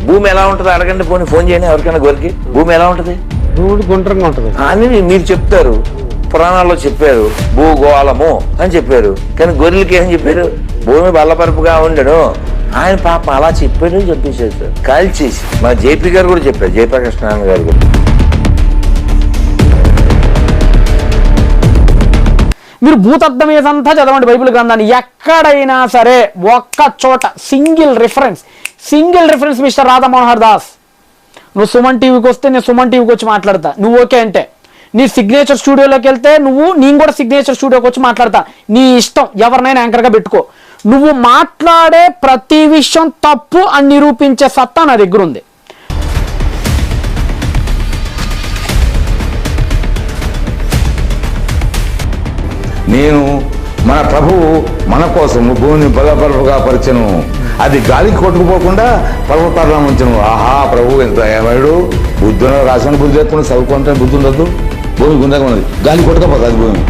భూమి ఎలా ఉంటుంది అడగండి, ఫోన్ చేయండి ఎవరికైనా గొరికి. భూమి ఎలా ఉంటుంది? భూమి గుండ్రంగా ఉంటుంది అని మీరు చెప్తారు, పురాణాల్లో చెప్పారు భూగోళము అని చెప్పారు. కానీ గొర్రెలకి ఏం చెప్పారు? భూమి బల్లపరుపుగా ఉండడు. ఆయన పాపం అలా చెప్పాడు, చెప్పేసారు కాల్చేసి. మా జేపీ గారు కూడా చెప్పారు, జయప్రకాష్ నారాయణ గారు కూడా. మీరు భూతద్దం ఏదంతా చదవండి బైబిల్ గ్రంథాన్ని, ఎక్కడైనా సరే ఒక్క చోట single reference mister Radha Manohar Das. నువ్వు సుమన్ టీవీకి వస్తే నేను సుమన్ టీవీకి వచ్చి మాట్లాడతా, నువ్వు ఓకే అంటే. నీ సిగ్నేచర్ స్టూడియోలోకి వెళ్తే నేను కూడా సిగ్నేచర్ స్టూడియోకి వచ్చి మాట్లాడతా. నీ ఇష్టం, ఎవరినైనా యాంకర్గా పెట్టుకో. నువ్వు మాట్లాడే ప్రతి విషయం తప్పు అని నిరూపించే సత్తా నా దగ్గర ఉంది. నేను మన ప్రభువు మన కోసం భూమిని బలపరుపుగా పరిచను, అది గాలికి కొట్టుకుపోకుండా పర్వతాలను ఉంచను. ఆహా, ప్రభు ఎంత ఏమడు బుద్ధున రాసిన బుద్ధి లేకుండా చదువుకుంటే బుద్ధి ఉండదు. భూమి గుండగా ఉన్నది, గాలి కొట్టుకపోతుంది భూమి.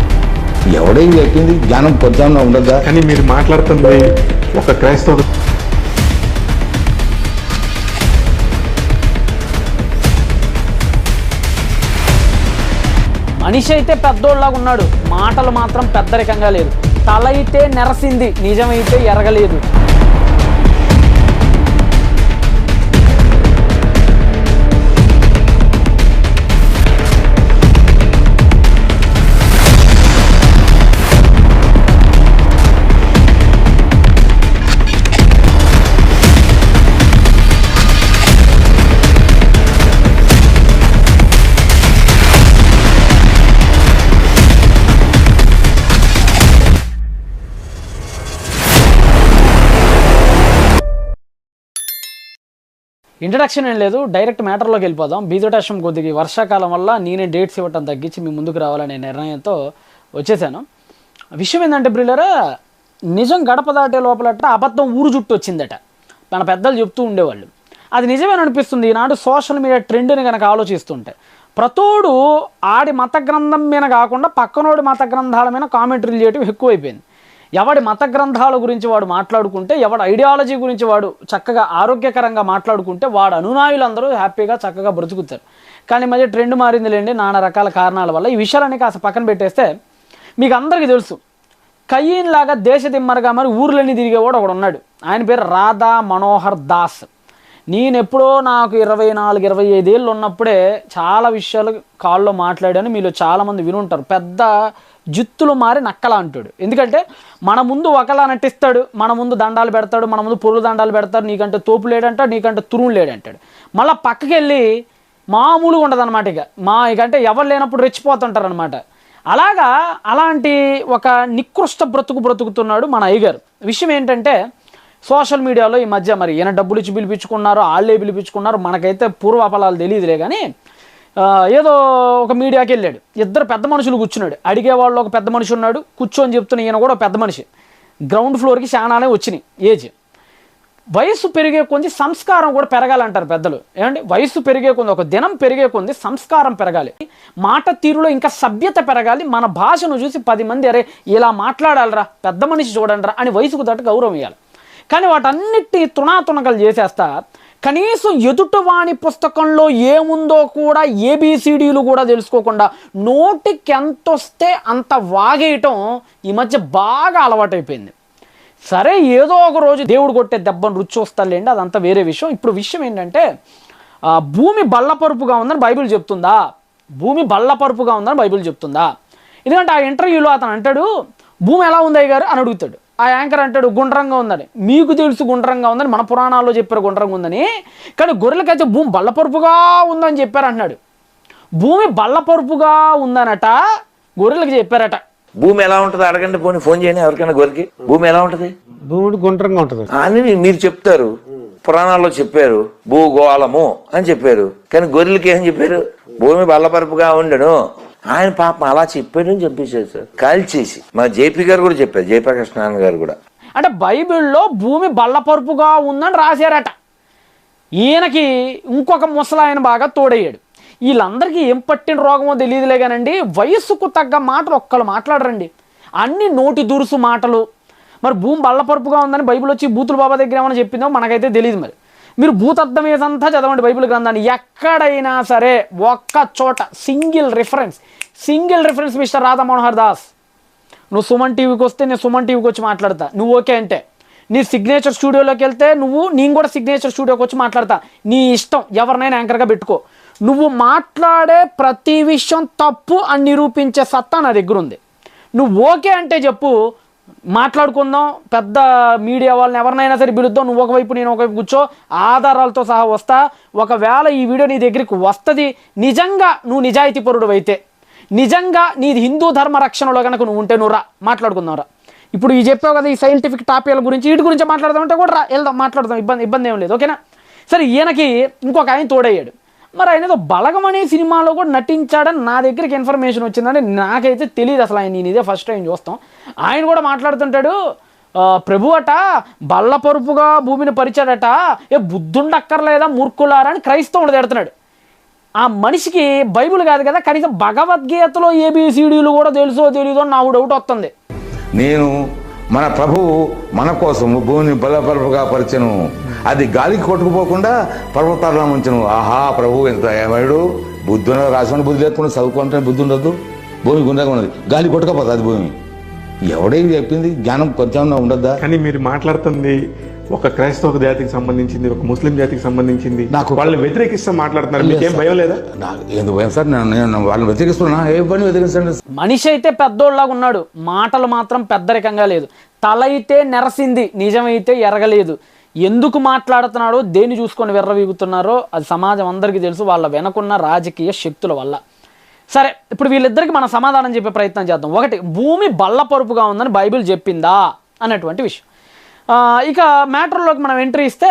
ఎవడే ఎక్కింది జ్ఞానం పొద్దున్న ఉండదా? కానీ మీరు మాట్లాడుతుంది ఒక క్రైస్తవ మనిషి అయితే పెద్దోళ్ళలాగా ఉన్నాడు, మాటలు మాత్రం పెద్దరికంగా లేదు. తల అయితే నెరసింది, నిజమైతే ఎరగలేదు. ఇంట్రడక్షన్ ఏం లేదు, డైరెక్ట్ మ్యాటర్లోకి వెళ్ళిపోదాం. బీజోటాషం కొద్దిగా వర్షాకాలం వల్ల నేనే డేట్స్ ఇవ్వటం తగ్గించి మీ ముందుకు రావాలనే నిర్ణయంతో వచ్చేసాను. విషయం ఏంటంటే బ్రిల్లరా, నిజం గడప దాటే లోపలట అబద్ధం ఊరు చుట్టూ వచ్చిందట. మన పెద్దలు చెప్తూ ఉండేవాళ్ళు. అది నిజమేననిపిస్తుంది ఈనాడు సోషల్ మీడియా ట్రెండ్ని కనుక ఆలోచిస్తుంటే. ప్రతోడు ఆడి మత గ్రంథం మీద కాకుండా పక్కనోడి మత గ్రంథాల మీద కామెంటరీలు చేయడం ఎక్కువైపోయింది. ఎవడి మత గ్రంథాల గురించి వాడు మాట్లాడుకుంటే, ఎవడి ఐడియాలజీ గురించి వాడు చక్కగా ఆరోగ్యకరంగా మాట్లాడుకుంటే వాడు అనునాయులందరూ హ్యాపీగా చక్కగా బ్రతుకుతారు. కానీ మధ్య ట్రెండ్ మారిందిలేండి నానా రకాల కారణాల వల్ల. ఈ విషయాలన్నీ కాస్త పక్కన పెట్టేస్తే, మీకు అందరికీ తెలుసు కయ్యన్ లాగా దేశ దిమ్మరగా మరి ఊర్లన్నీ తిరిగేవాడు ఒకడు ఉన్నాడు. ఆయన పేరు రాధా మనోహర్ దాస్. నేనెప్పుడో నాకు 24-25 ఏళ్ళు ఉన్నప్పుడే చాలా విషయాలు కాల్లో మాట్లాడాను. మీలో చాలామంది వినుంటారు. పెద్ద జిత్తులు మారి నక్కలా అంటాడు. ఎందుకంటే మన ముందు ఒకలా నటిస్తాడు, మన ముందు దండాలు పెడతాడు, మన ముందు పొరుగు దండాలు పెడతాడు. నీకంటే తోపు లేడంటాడు, నీకంటే తురుము లేడంటాడు. మళ్ళీ పక్కకి వెళ్ళి మామూలుగా ఉండదు అనమాట. ఇకంటే ఎవరు లేనప్పుడు రెచ్చిపోతుంటారు అనమాట. అలాంటి ఒక నికృష్ట బ్రతుకుతున్నాడు మన అయ్యగారు. విషయం ఏంటంటే, సోషల్ మీడియాలో ఈ మధ్య మరి ఈయన డబ్బులు ఇచ్చి పిలిపించుకున్నారు, వాళ్ళే పిలిపించుకున్నారు, మనకైతే పూర్వాపలాలు తెలియదులే. కానీ ఏదో ఒక మీడియాకి వెళ్ళాడు, ఇద్దరు పెద్ద మనుషులు కూర్చున్నాడు. అడిగేవాళ్ళు ఒక పెద్ద మనిషి ఉన్నాడు, కూర్చొని చెప్తున్న ఈయన కూడా పెద్ద మనిషి. గ్రౌండ్ ఫ్లోర్కి చాలానే వచ్చినాయి ఏజ్. వయసు పెరిగే కొంది సంస్కారం కూడా పెరగాలంటారు పెద్దలు. ఏమంటే వయసు పెరిగే కొంది, ఒక దినం పెరిగే కొంది సంస్కారం పెరగాలి, మాట తీరులో ఇంకా సభ్యత పెరగాలి. మన భాషను చూసి 10 మంది అరే ఇలా మాట్లాడాలరా, పెద్ద మనిషి చూడండిరా అని వయసుకు తట్టు గౌరవం ఇవ్వాలి. కానీ వాటన్నిటినీ తునాతునకలు చేసేస్తా కనీసం ఎదుటివాణి పుస్తకంలో ఏముందో కూడా ఏబిసిడీలు కూడా తెలుసుకోకుండా నోటికి ఎంత వస్తే అంత వాగేయటం ఈ మధ్య బాగా అలవాటైపోయింది. సరే, ఏదో ఒక రోజు దేవుడు కొట్టే దెబ్బను రుచి వస్తాలేండి, అదంతా వేరే విషయం. ఇప్పుడు విషయం ఏంటంటే, భూమి బల్లపరుపుగా ఉందని బైబిల్ చెప్తుందా? భూమి బల్లపరుపుగా ఉందని బైబిల్ చెప్తుందా? ఎందుకంటే ఆ ఇంటర్వ్యూలో అతను అంటాడు, భూమి ఎలా ఉంది అయ్య గారు అని అడుగుతాడు. ఆ యాంకర్ అంటాడు గుండ్రంగా ఉందని. మీకు తెలుసు గుండ్రంగా ఉందని, మన పురాణాల్లో చెప్పారు గుండ్రంగా ఉందని. కానీ గొర్రెలకైతే భూమి బల్లపరుపుగా ఉందని చెప్పారు అంటున్నాడు. భూమి బల్లపరుపుగా ఉందనట గొర్రెలకి చెప్పారట. భూమి ఎలా ఉంటుంది అడగండి, ఫోన్ చేయండి ఎవరికైనా గొరికి. భూమి ఎలా ఉంటుంది? భూమి గుండ్రంగా ఉంటుంది అని మీరు చెప్తారు, పురాణాల్లో చెప్పారు భూగోళము అని చెప్పారు. కానీ గొర్రెలకి ఏం చెప్పారు? భూమి బల్లపరుపుగా ఉండను. ఆయన పాపం అలా చెప్పాడు అని చెప్పేసారు సార్ కాల్చేసి. మా జేపీ గారు కూడా చెప్పారు, జయప్రకాష్ నారాయణ గారు కూడా. అంటే బైబిల్లో భూమి బల్లపరుపుగా ఉందని రాశారట. ఈయనకి ఇంకొక ముసలాయన బాగా తోడయ్యాడు. వీళ్ళందరికీ ఏం పట్టిన రోగమో తెలియదులే కానండి, వయస్సుకు తగ్గ మాటలు ఒక్కళ్ళు మాట్లాడరండి, అన్ని నోటి దురుసు మాటలు. మరి భూమి బల్లపరుపుగా ఉందని బైబిల్ వచ్చి బూతుల బాబా దగ్గర ఏమైనా చెప్పిందో మనకైతే తెలియదు. మరి మీరు భూతద్దం ఏదంతా చదవండి బైబిల్ గ్రంథాన్ని, ఎక్కడైనా సరే ఒక్క చోట single reference mister Radha Manohar Das. నువ్వు సుమన్ టీవీకి వస్తే నేను సుమన్ టీవీకి వచ్చి మాట్లాడతా, నువ్వు ఓకే అంటే. నీ సిగ్నేచర్ స్టూడియోలోకి వెళ్తే నేను కూడా సిగ్నేచర్ స్టూడియోకి వచ్చి మాట్లాడతా. నీ ఇష్టం, ఎవరినైనా యాంకర్గా పెట్టుకో. నువ్వు మాట్లాడే ప్రతి విషయం తప్పు అని నిరూపించే సత్తా నా దగ్గర ఉంది. నువ్వు ఓకే అంటే చెప్పు, మాట్లాడుకుందాం. పెద్ద మీడియా వాళ్ళని ఎవరినైనా సరే పిలుద్దాం, నువ్వు ఒకవైపు నేను ఒకవైపు కూర్చో, ఆధారాలతో సహా వస్తా. ఒకవేళ ఈ వీడియో నీ దగ్గరికి వస్తుంది, నిజంగా నువ్వు నిజాయితీ పరుడు అయితే, నిజంగా నీది హిందూ ధర్మ రక్షణలో కనుక నువ్వు ఉంటే నువ్వు రా, మాట్లాడుకుందాం రా. ఇప్పుడు ఈ చెప్పావు కదా ఈ సైంటిఫిక్ టాపిక్ల గురించి, వీటి గురించి మాట్లాడదామంటే కూడా రా, వెళ్దాం మాట్లాడదాం, ఇబ్బంది ఏం లేదు, ఓకేనా. సరే, ఈయనకి ఇంకొక ఆయన తోడయ్యాడు. మరి ఆయన ఏదో బలగం అనే సినిమాలో కూడా నటించాడని నా దగ్గరికి ఇన్ఫర్మేషన్ వచ్చిందంటే నాకైతే తెలియదు అసలు. ఆయన నేను ఇదే ఫస్ట్ టైం చూస్తాం. ఆయన కూడా మాట్లాడుతుంటాడు, ప్రభు అట బల్ల పరుపుగా భూమిని పరిచాడట, బుద్ధుండక్కర్లేదా మూర్ఖులారా అని క్రైస్తవుడు తిడుతున్నాడు. ఆ మనిషికి బైబిల్ కాదు కదా, కనీసం భగవద్గీతలో ఏబిసిడీలు కూడా తెలుసో తెలీదో నా డౌట్ వస్తుంది. నేను మన ప్రభువు మన కోసం భూమిని బలపరుపుగా పరిచెను, అది గాలికి కొట్టుకుపోకుండా పర్వతాల్లో ఉంచను. ఆహా, ప్రభు ఎంత ఏమాడు, బుద్ధి రాసిన బుద్ధి లేకుండా చదువుకుంటే బుద్ధి ఉండదు. భూమి గుండెగా ఉన్నది, గాలి కొట్టుకపోతుంది అది భూమి. ఎవడే చెప్పింది, జ్ఞానం కొంచెం ఉండద్దా? కానీ మీరు మాట్లాడుతుంది ఒక క్రైస్తవ జాతికి సంబంధించింది, ఒక ముస్లిం జాతికి సంబంధించింది. నాకు వాళ్ళని వ్యతిరేకిస్తూ మాట్లాడుతున్నారు, మీకేం భయం లేదా? నాకు ఎందుకు భయం సార్? నేను వాళ్ళని వ్యతిరేకిస్తున్నా, ఏ పని వ్యతిరేకిస్తాను? మనిషి అయితే పెద్దోళ్ళలాగా ఉన్నాడు, మాటలు మాత్రం పెద్దరికంగా లేదు. తల అయితే నెరసింది, నిజమైతే ఎరగలేదు. ఎందుకు మాట్లాడుతున్నాడో, దేన్ని చూసుకొని విర్రవీగుతున్నారో అది సమాజం అందరికీ తెలుసు, వాళ్ళ వెనకున్న రాజకీయ శక్తుల వల్ల. సరే, ఇప్పుడు వీళ్ళిద్దరికి మనం సమాధానం చెప్పే ప్రయత్నం చేద్దాం. ఒకటి, భూమి బల్లపరుపుగా ఉందని బైబిల్ చెప్పిందా అన్నటువంటి విషయం. ఇక మ్యాటర్లోకి మనం ఎంట్రీ ఇస్తే,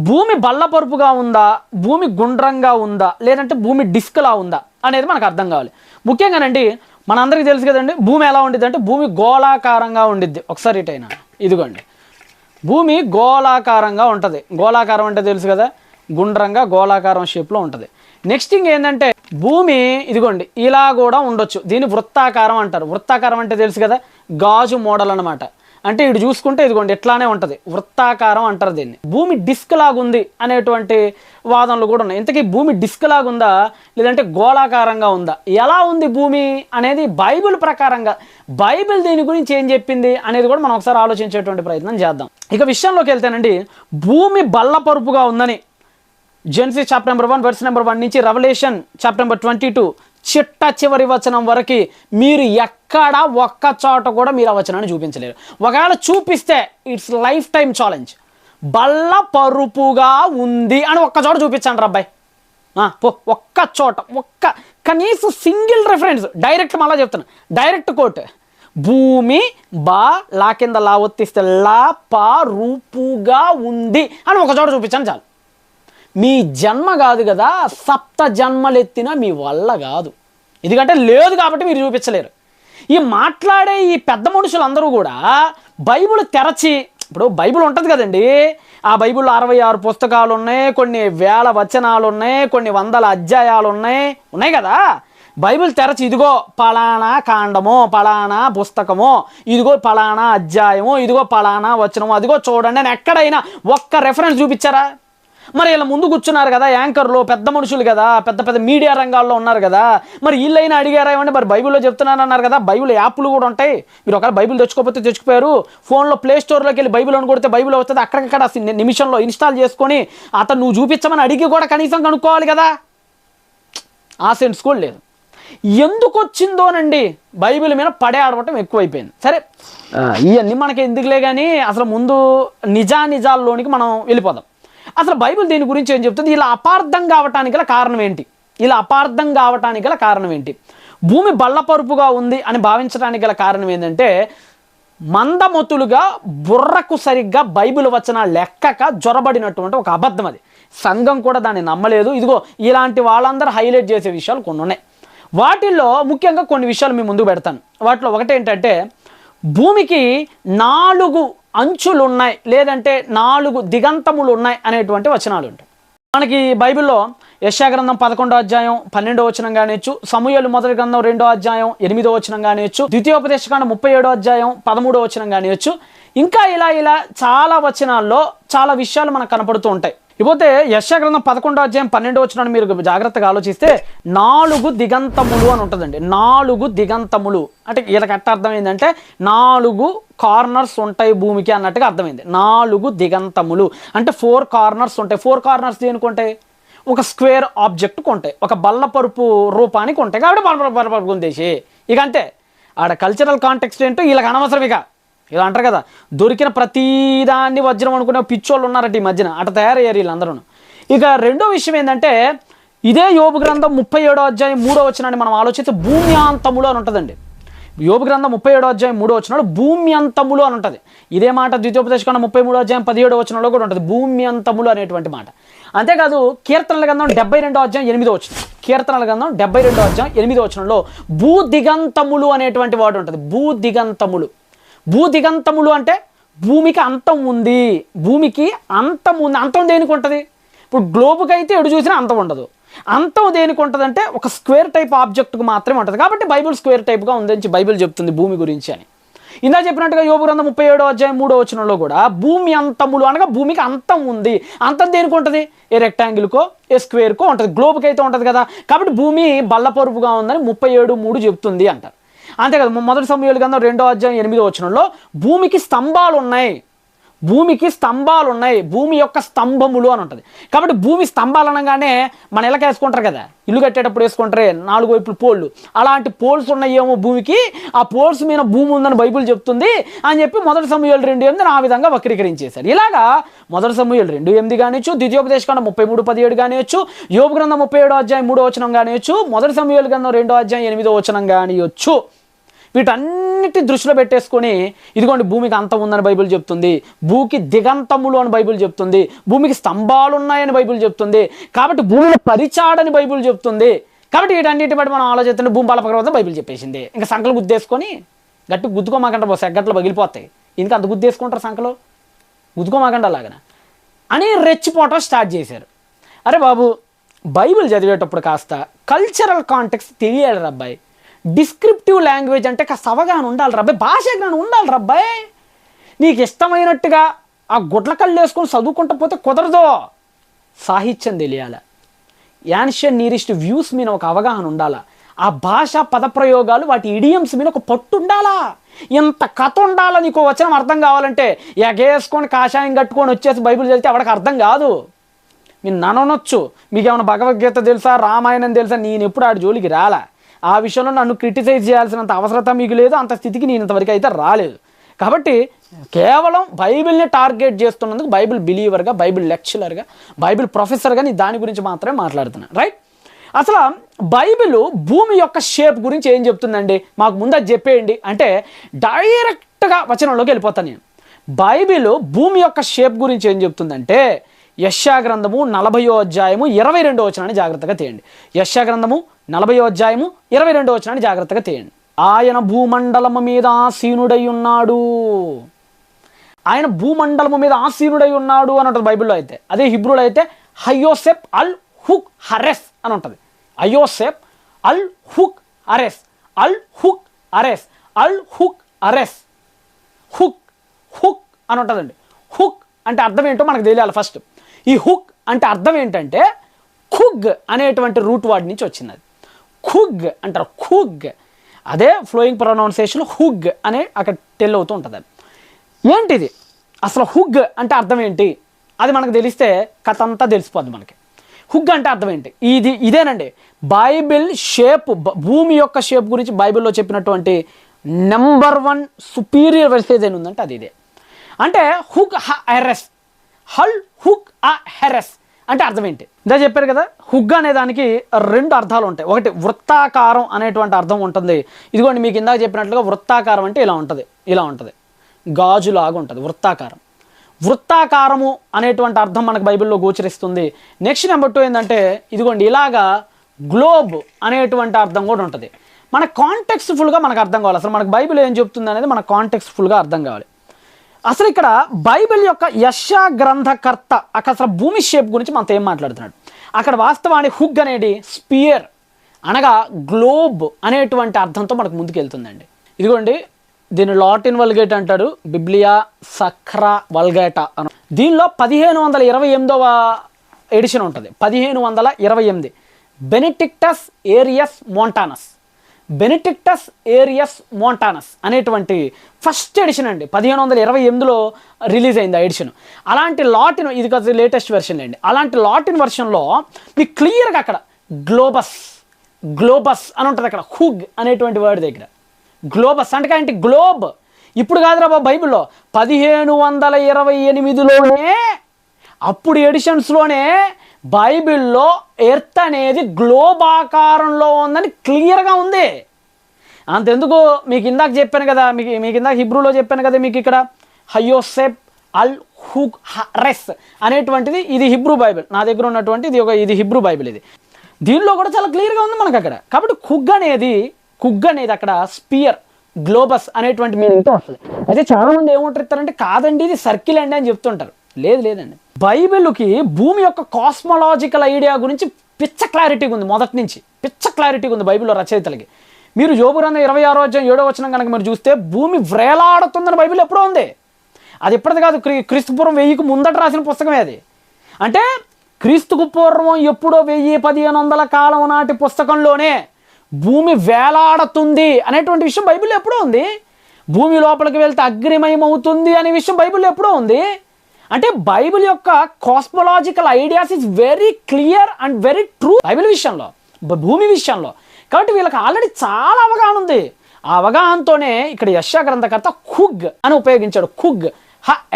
భూమి బల్లపరుపుగా ఉందా, భూమి గుండ్రంగా ఉందా, లేదంటే భూమి డిస్క్లా ఉందా అనేది మనకు అర్థం కావాలి. ముఖ్యంగానండి మనందరికీ తెలుసు కదండి, భూమి ఎలా ఉండిద్ది అంటే భూమి గోళాకారంగా ఉండిద్ది. ఒకసారి ఇటైనా ఇదిగోండి, భూమి గోళాకారంగా ఉంటుంది. గోళాకారం అంటే తెలుసు కదా, గుండ్రంగా గోళాకారం షేప్లో ఉంటుంది. నెక్స్ట్ థింగ్ ఏంటంటే, భూమి ఇదిగోండి ఇలా కూడా ఉండొచ్చు, దీన్ని వృత్తాకారం అంటారు. వృత్తాకారం అంటే తెలుసు కదా, గాజు మోడల్ అనమాట. అంటే ఇటు చూసుకుంటే ఇదిగోండి ఎట్లానే ఉంటుంది, వృత్తాకారం అంటారు దీన్ని. భూమి డిస్క్ లాగుంది అనేటువంటి వాదనలు కూడా ఉన్నాయి. ఇంతకీ భూమి డిస్క్ లాగుందా లేదంటే గోళాకారంగా ఉందా, ఎలా ఉంది భూమి అనేది బైబిల్ ప్రకారంగా, బైబిల్ దీని గురించి ఏం చెప్పింది అనేది కూడా మనం ఒకసారి ఆలోచించేటువంటి ప్రయత్నం చేద్దాం. ఇక విషయంలోకి వెళ్తేనండి, భూమి బల్లపరుపుగా ఉందని Genesis chapter number 1 verse number 1 నుంచి రెవల్యూషన్ చాప్టర్ నెంబర్ 22 చిట్ట చివరి వచనం వరకు మీరు ఎక్కడ ఒక్క చోట కూడా మీరు ఆ వచనాన్ని చూపించలేరు. ఒకవేళ చూపిస్తే ఇట్స్ లైఫ్ టైం ఛాలెంజ్. బల్ల పరుపుగా ఉంది అని ఒక్క చోట చూపించండి అబ్బాయి, ఒక్క చోట, కనీసం సింగిల్ రెఫరెన్స్. డైరెక్ట్ మళ్ళా చెప్తాను, డైరెక్ట్ కోట్, భూమి లా కింద లా ఒత్తిస్తే లా పరుపుగా ఉంది అని ఒక చోట చూపించండి చాలు. మీ జన్మ కాదు కదా, సప్త జన్మలెత్తిన మీ వల్ల కాదు. ఎందుకంటే లేదు కాబట్టి మీరు చూపించలేరు. ఈ మాట్లాడే ఈ పెద్ద మనుషులందరూ కూడా బైబిల్ తెరచి, ఇప్పుడు బైబిల్ ఉంటుంది కదండి, ఆ బైబిల్లో 66 పుస్తకాలు ఉన్నాయి, కొన్ని వేల వచనాలు ఉన్నాయి, కొన్ని వందల అధ్యాయాలు ఉన్నాయి కదా. బైబిల్ తెరచి ఇదిగో పలానా కాండమో, పలానా పుస్తకమో, ఇదిగో పలానా అధ్యాయమో, ఇదిగో పలానా వచనమో, అదిగో చూడండి అని ఎక్కడైనా ఒక్క రెఫరెన్స్ చూపించారా? మరి ఇలా ముందు కూర్చున్నారు కదా యాంకర్లు, పెద్ద మనుషులు కదా, పెద్ద పెద్ద మీడియా రంగాల్లో ఉన్నారు కదా, మరి వీళ్ళైనా అడిగారా ఏమంటే మరి బైబిల్లో చెప్తున్నాను అన్నారు కదా. బైబిల్ యాప్లు కూడా ఉంటాయి, మీరు ఒకవేళ బైబిల్ తెచ్చుకోకపోతే తెచ్చుకుపోయారు, ఫోన్లో ప్లే స్టోర్లోకి వెళ్ళి బైబిల్ అని కొడితే బైబిల్ వస్తుంది, అక్కడికక్కడ నిమిషంలో ఇన్స్టాల్ చేసుకొని అతను నువ్వు చూపించమని అడిగి కూడా కనీసం కనుక్కోవాలి కదా. ఆ సెన్స్ కూడా లేదు. ఎందుకు వచ్చిందోనండి బైబిల్ మీద పడే ఆడవటం ఎక్కువైపోయింది. సరే, ఇవన్నీ మనకి ఎందుకులే కానీ అసలు ముందు నిజాల్లోనికి మనం వెళ్ళిపోదాం. అసలు బైబిల్ దీని గురించి ఏం చెప్తుంది, ఇలా అపార్థం కావటానికి గల కారణం ఏంటి, భూమి బల్లపరుపుగా ఉంది అని భావించడానికి గల కారణం ఏంటంటే, మందమతులుగా బుర్రకు సరిగ్గా బైబిల్ వచన లెక్కక జొరబడినటువంటి ఒక అబద్ధం అది. సంఘం కూడా దాన్ని నమ్మలేదు. ఇదిగో ఇలాంటి వాళ్ళందరూ హైలైట్ చేసే విషయాలు కొన్ని ఉన్నాయి. వాటిల్లో ముఖ్యంగా కొన్ని విషయాలు మీ ముందుకు పెడతాను. వాటిలో ఒకటి ఏంటంటే, భూమికి 4 అంచులు ఉన్నాయి, లేదంటే 4 దిగంతములు ఉన్నాయి అనేటువంటి వచనాలు ఉంటాయి. మనకి బైబిల్లో యెషయా గ్రంథం 11వ అధ్యాయం 12వ వచనం కానివచ్చు, సమూయేలు మొదటి గ్రంథం 2వ అధ్యాయం 8వ వచనం కానివచ్చు, ద్వితీయోపదేశకాండం 37వ అధ్యాయం 13వ వచనం కానివచ్చు, ఇంకా ఇలా చాలా వచనాల్లో చాలా విషయాలు మనకు కనపడుతూ ఉంటాయి. ఇకపోతే యెషయా గ్రంథం 11వ అధ్యాయం 12వ వచనాన్ని మీరు జాగ్రత్తగా ఆలోచిస్తే 4 దిగంతములు అని ఉంటుందండి. 4 దిగంతములు అంటే వీళ్ళకి అట్ట అర్థం ఏంటంటే 4 కార్నర్స్ ఉంటాయి భూమికి అన్నట్టుగా అర్థమైంది. 4 దిగంతములు అంటే 4 కార్నర్స్ ఉంటాయి. 4 కార్నర్స్ దేనికి ఉంటాయి? ఒక స్క్వేర్ ఆబ్జెక్ట్కి ఉంటాయి, ఒక బల్లపరుపు రూపానికి ఉంటాయి. కాబట్టి బల్లపరుపు ఉందేసి ఇక అంతే. ఆడ కల్చరల్ కాంటెక్స్ట్ ఏంటో వీళ్ళకి అనవసరం. ఇక ఇలా అంటారు కదా, దొరికిన ప్రతిదాన్ని వజ్రం అనుకునే పిచ్చోళ్ళు ఉన్నారట ఈ మధ్యన, అట తయారయ్యారు వీళ్ళందరూ. ఇక రెండో విషయం ఏంటంటే ఇదే యోబు గ్రంథం 37వ అధ్యాయం 3వ వచనాన్ని మనం ఆలోచిస్తే భూమి అంతములు అని ఉంటుందండి. యోబు గ్రంథం 37వ అధ్యాయం 3వ వచనంలో భూమి అంతములు అని ఉంటుంది. ఇదే మాట ద్వితీయోపదేశకాండం 33వ అధ్యాయం 17వ వచనంలో కూడా ఉంటుంది, భూమి అంతములు అనేటువంటి మాట. అంతేకాదు కీర్తనల గ్రంథం 72వ అధ్యాయం 8వ వచనం, కీర్తనల గ్రంథం 72వ అధ్యాయం 8వ వచనంలో భూ దిగంతములు అనేటువంటి వాడు ఉంటుంది. భూ దిగంతములు. భూ దిగంతములు అంటే భూమికి అంతం ఉంది, భూమికి అంతం ఉంది. అంతం దేనికి ఉంటుంది? ఇప్పుడు గ్లోబుకి అయితే ఎడు చూసినా అంతం ఉండదు. అంతం దేనికి ఉంటుంది అంటే ఒక స్క్వేర్ టైప్ ఆబ్జెక్ట్కి మాత్రమే ఉంటుంది. కాబట్టి బైబిల్ స్క్వేర్ టైప్గా ఉందని బైబిల్ చెప్తుంది భూమి గురించి అని. ఇందా చెప్పినట్టుగా యోబు గ్రంథం 37వ అధ్యాయం 3వ వచనంలో కూడా భూమి అంతములు అనగా భూమికి అంతం ఉంది. అంతం దేనికి ఉంటుంది? ఏ రెక్టాంగిల్కో ఏ స్క్వేర్కో ఉంటుంది. గ్లోబ్కి అయితే ఉంటుంది కదా. కాబట్టి భూమి బల్లపరుపుగా ఉందని 37:3 చెప్తుంది అంటారు. అంతేకాదు మొదటి సమూయేలు గ్రంథం 2వ అధ్యాయం 8వ వచనంలో భూమికి స్తంభాలు ఉన్నాయి, భూమికి స్తంభాలు ఉన్నాయి, భూమి యొక్క స్తంభములు అని ఉంటుంది. కాబట్టి భూమి స్తంభాలు అనగానే మన ఇళ్ళకి వేసుకుంటారు కదా, ఇల్లు కట్టేటప్పుడు వేసుకుంటారే 4 వైపులు పోల్లు, అలాంటి పోల్స్ ఉన్నాయేమో భూమికి, ఆ పోల్స్ మీద భూమి ఉందని బైబిల్ చెప్తుంది అని చెప్పి మొదటి సమూయేలు 2:8 ఆ విధంగా వక్రీకరించేశారు. ఇలాగా మొదటి సమూయేలు 2:8 కానివచ్చు, ద్వితీయోపదేశకాండం 33:17 కానివచ్చు, యోబు గ్రంథం 37వ అధ్యాయం 3వ వచనం కానివచ్చు, మొదటి సమూయేలు గ్రంథం 2వ అధ్యాయం 8వ వచనం కానివచ్చు. వీటన్నిటి దృష్టిలో పెట్టేసుకొని ఇదిగోండి భూమికి అంతం ఉందని బైబిల్ చెప్తుంది, భూమికి దిగంతములు అని బైబిల్ చెప్తుంది, భూమికి స్తంభాలు ఉన్నాయని బైబిల్ చెప్తుంది, కాబట్టి భూమిని పరిచాడని బైబిల్ చెప్తుంది. కాబట్టి వీటన్నిటి బట్టి మనం ఆలోచిస్తుంటే భూమి బలపకరవద్దని బైబిల్ చెప్పేసింది. ఇంకా సంకలు గుద్దేసుకొని గట్టి గుద్దుకోమాకంట పోతే ఎగ్గట్లు పగిలిపోతాయి. ఇందుకు అంత గుద్దేసుకుంటారు సంకలు, గుద్దుకోమాకంట అలాగన అని రెచ్చిపోవటం స్టార్ట్ చేశారు. అరే బాబు, బైబిల్ చదివేటప్పుడు కాస్త కల్చరల్ కాంటెక్స్ట్ తెలియాలి రబ్బాయి. డిస్క్రిప్టివ్ లాంగ్వేజ్ అంటే కాస్త అవగాహన ఉండాలి రబ్బాయి, భాష జ్ఞానం ఉండాలి రబ్బాయి. నీకు ఇష్టమైనట్టుగా ఆ గుడ్ల కళ్ళు వేసుకొని చదువుకుంటూ పోతే కుదరదు. సాహిత్యం తెలియాలి, యాన్షియన్ నీరెస్ట్ వ్యూస్ మీద ఒక అవగాహన ఉండాలా, ఆ భాష పదప్రయోగాలు వాటి ఇడియమ్స్ మీద ఒక పట్టు ఉండాలా, ఇంత కథ ఉండాలా. నీకు వచనం అర్థం కావాలంటే ఎగేసుకొని కాషాయం కట్టుకొని వచ్చేసి బైబిల్ చదివితే ఎవరికి అర్థం కాదు. మీరు ననొచ్చు, మీకు ఏమైనా భగవద్గీత తెలుసా, రామాయణం తెలుసా, నేను ఎప్పుడు ఆడి జోలికి రాలా. ఆ విషయంలో నన్ను క్రిటిసైజ్ చేయాల్సినంత అవసరత మీకు లేదు, అంత స్థితికి నేను ఇంతవరకు అయితే రాలేదు. కాబట్టి కేవలం బైబిల్ని టార్గెట్ చేస్తున్నందుకు బైబిల్ బిలీవర్గా, బైబిల్ లెక్చరర్గా, బైబిల్ ప్రొఫెసర్గా నేను దాని గురించి మాత్రమే మాట్లాడుతున్నాను. రైట్? అసలు బైబిల్ భూమి యొక్క షేప్ గురించి ఏం చెప్తుందండి, మాకు ముందు అది చెప్పేయండి అంటే డైరెక్ట్గా వచనంలోకి వెళ్ళిపోతాను నేను. బైబిల్ భూమి యొక్క షేప్ గురించి ఏం చెప్తుందంటే యెషయా గ్రంథము 40వ అధ్యాయము 22వ వచనాన్ని జాగ్రత్తగా తీయండి. యెషయా గ్రంథము 40వ అధ్యాయము 22వ వచనాన్ని జాగ్రత్తగా తీయండి. ఆయన భూమండలము మీద ఆసీనుడై ఉన్నాడు, ఆయన భూమండలము మీద ఆసీనుడై ఉన్నాడు అని ఉంటుంది బైబిల్లో అయితే. అదే హిబ్రూలో అయితే హయోసెప్ అల్ హుక్ హరెస్ అని ఉంటుంది. అయోసెప్ అల్ హుక్ అరెస్, అల్ హుక్ అరెస్, అల్ హుక్ అరెస్, హుక్ హుక్ అని ఉంటుందండి. హుక్ అంటే అర్థం ఏంటో మనకు తెలియాలి ఫస్ట్. ఈ హుక్ అంటే అర్థం ఏంటంటే ఖుగ్ అనేటువంటి రూట్ వర్డ్ నుంచి వచ్చింది. అది ఖుగ్ అంటారు, ఖుగ్. అదే ఫ్లోయింగ్ ప్రొనౌన్సియేషన్ హుగ్ అనే అక్కడ టెల్ అవుతూ ఉంటుంది. అది ఏంటిది అసలు హుగ్ అంటే అర్థం ఏంటి అది మనకు తెలిస్తే కథ అంతా తెలిసిపోద్ది మనకి. హుగ్ అంటే అర్థం ఏంటి? ఇదేనండి బైబిల్ షేప్, భూమి యొక్క షేప్ గురించి బైబిల్లో చెప్పినటువంటి నెంబర్ 1 సుపీరియర్ వెర్సేజ్ ఏమి ఉందంటే అది ఇదే. అంటే హుగ్ హెరెస్, హల్ హుగ్ హెరెస్ అంటే అర్థం ఏంటి? ఇదే చెప్పారు కదా, హుగ్ అనే దానికి 2 అర్థాలు ఉంటాయి. ఒకటి వృత్తాకారం అనేటువంటి అర్థం ఉంటుంది. ఇదిగోండి మీకు ఇందాక చెప్పినట్లుగా వృత్తాకారం అంటే ఇలా ఉంటుంది, ఇలా ఉంటుంది, గాజులాగా ఉంటుంది వృత్తాకారం. వృత్తాకారము అనేటువంటి అర్థం మనకు బైబిల్లో గోచరిస్తుంది. నెక్స్ట్ నెంబర్ 2 ఏంటంటే ఇదిగోండి ఇలాగా గ్లోబ్ అనేటువంటి అర్థం కూడా ఉంటుంది. మన కాంటెక్స్ఫుల్గా మనకు అర్థం కావాలి. అసలు మనకు బైబిల్ ఏం చెప్తుంది అనేది మన కాంటెక్స్ఫుల్గా అర్థం కావాలి. అసలు ఇక్కడ బైబిల్ యొక్క యెషయా గ్రంథకర్త అసలు భూమి షేప్ గురించి మనతో ఏం మాట్లాడుతున్నాడు. అక్కడ వాస్తవానికి హుగ్ అనేది స్పియర్ అనగా గ్లోబ్ అనేటువంటి అర్థంతో మనకు ముందుకు వెళ్తుందండి. ఇదిగోండి దీన్ని లాటిన్ వల్గేట్ అంటాడు, బిబ్లియా సక్రా వల్గేటా అని. దీనిలో 1528వ ఎడిషన్ ఉంటుంది 1528. బెనిడిక్టస్ ఏరియస్ మోంటానస్, బెనిడిక్టస్ ఏరియస్ మోంటానస్ అనేటువంటి ఫస్ట్ ఎడిషన్ అండి. 1528లో రిలీజ్ అయింది ఆ ఎడిషన్. అలాంటి లాటిన్, ఇది కాదు లేటెస్ట్ వెర్షన్ అండి, అలాంటి లాటిన్ వెర్షన్లో మీకు క్లియర్గా అక్కడ గ్లోబస్ గ్లోబస్ అని ఉంటుంది. అక్కడ హుగ్ అనేటువంటి వర్డ్ దగ్గర గ్లోబస్ అంటే ఏంటి? గ్లోబ్. ఇప్పుడు కాదురా బాబు, బైబిల్లో 1528లోనే అప్పుడు ఎడిషన్స్లోనే బైబిల్లో ఎర్త్ అనేది గ్లోబ్ ఆకారంలో ఉందని క్లియర్గా ఉంది. అంతెందుకు, మీకు ఇందాక చెప్పాను కదా, మీకు ఇందాక హిబ్రూలో చెప్పాను కదా, మీకు ఇక్కడ హయోసెప్ అల్ హుగ్ రెస్ అనేటువంటిది, ఇది హిబ్రూ బైబిల్ నా దగ్గర ఉన్నటువంటి ఇది హిబ్రూ బైబిల్. ఇది దీనిలో కూడా చాలా క్లియర్గా ఉంది మనకు అక్కడ. కాబట్టి కుగ్ అనేది అక్కడ స్పియర్ గ్లోబస్ అనేటువంటి మీనింగ్తో వస్తుంది. అయితే చాలామంది ఏమంటారంటే కాదండి ఇది సర్కిల్ అండి అని చెప్తుంటారు. లేదండి, బైబిల్కి భూమి యొక్క కాస్మలాజికల్ ఐడియా గురించి పిచ్చ క్లారిటీగా ఉంది. మొదటి నుంచి పిచ్చ క్లారిటీగా ఉంది బైబిల్లో రచయితలకి. మీరు యోబు గ్రంథం 26వ అధ్యాయం 7వ వచనం కనుక మీరు చూస్తే భూమి వ్రేలాడుతుందని బైబిల్ ఎప్పుడో ఉంది. అది ఎప్పటిది కాదు, క్రీస్తుపూర్వం 1000కు ముందట రాసిన పుస్తకమే అది. అంటే క్రీస్తుకు పూర్వం ఎప్పుడో 1000-1500 కాలం నాటి పుస్తకంలోనే భూమి వేలాడుతుంది అనేటువంటి విషయం బైబిల్లో ఎప్పుడో ఉంది. భూమి లోపలికి వెళ్తే అగ్నిమయం అవుతుంది అనే విషయం బైబిల్లో ఎప్పుడో ఉంది. అంటే బైబిల్ యొక్క cosmological ideas is very clear and very true Bible విషయంలో, భూమి విషయంలో. కాబట్టి వీళ్ళకి ఆల్రెడీ చాలా అవగాహన ఉంది. ఆ అవగాహనతోనే ఇక్కడ యెషయా గ్రంథకర్త కుగ్ అని ఉపయోగించాడు. కుగ్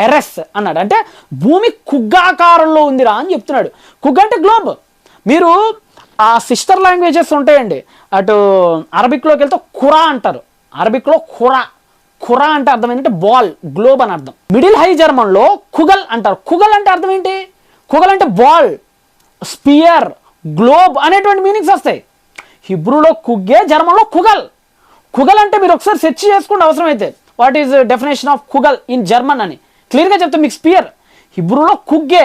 ఎరెస్ అన్నాడు. అంటే భూమి కుగ్గాకారంలో ఉందిరా అని చెప్తున్నాడు. కుగ్ అంటే గ్లోబ్. మీరు ఆ సిస్టర్ లాంగ్వేజెస్ ఉంటాయండి, అటు అరబిక్లోకి వెళ్తే ఖురా అంటారు. అరబిక్లో ఖురా అంటే అర్థం ఏంటంటే బాల్, గ్లోబ్ అని అర్థం. మిడిల్ హై జర్మన్లో కుగల్ అంటారు. కుగల్ అంటే అర్థం ఏంటి? కుగల్ అంటే బాల్, స్పియర్, గ్లోబ్ అనేటువంటి మీనింగ్స్ వస్తాయి. హిబ్రూలో కుగ్గే, జర్మన్లో కుగల్. కుగల్ అంటే మీరు ఒకసారి సెర్చ్ చేసుకోండి అవసరం అయితే, what is definition of kugel in German అని క్లియర్గా చెప్తాం మీకు. స్పియర్ హిబ్రూలో కుగ్గే,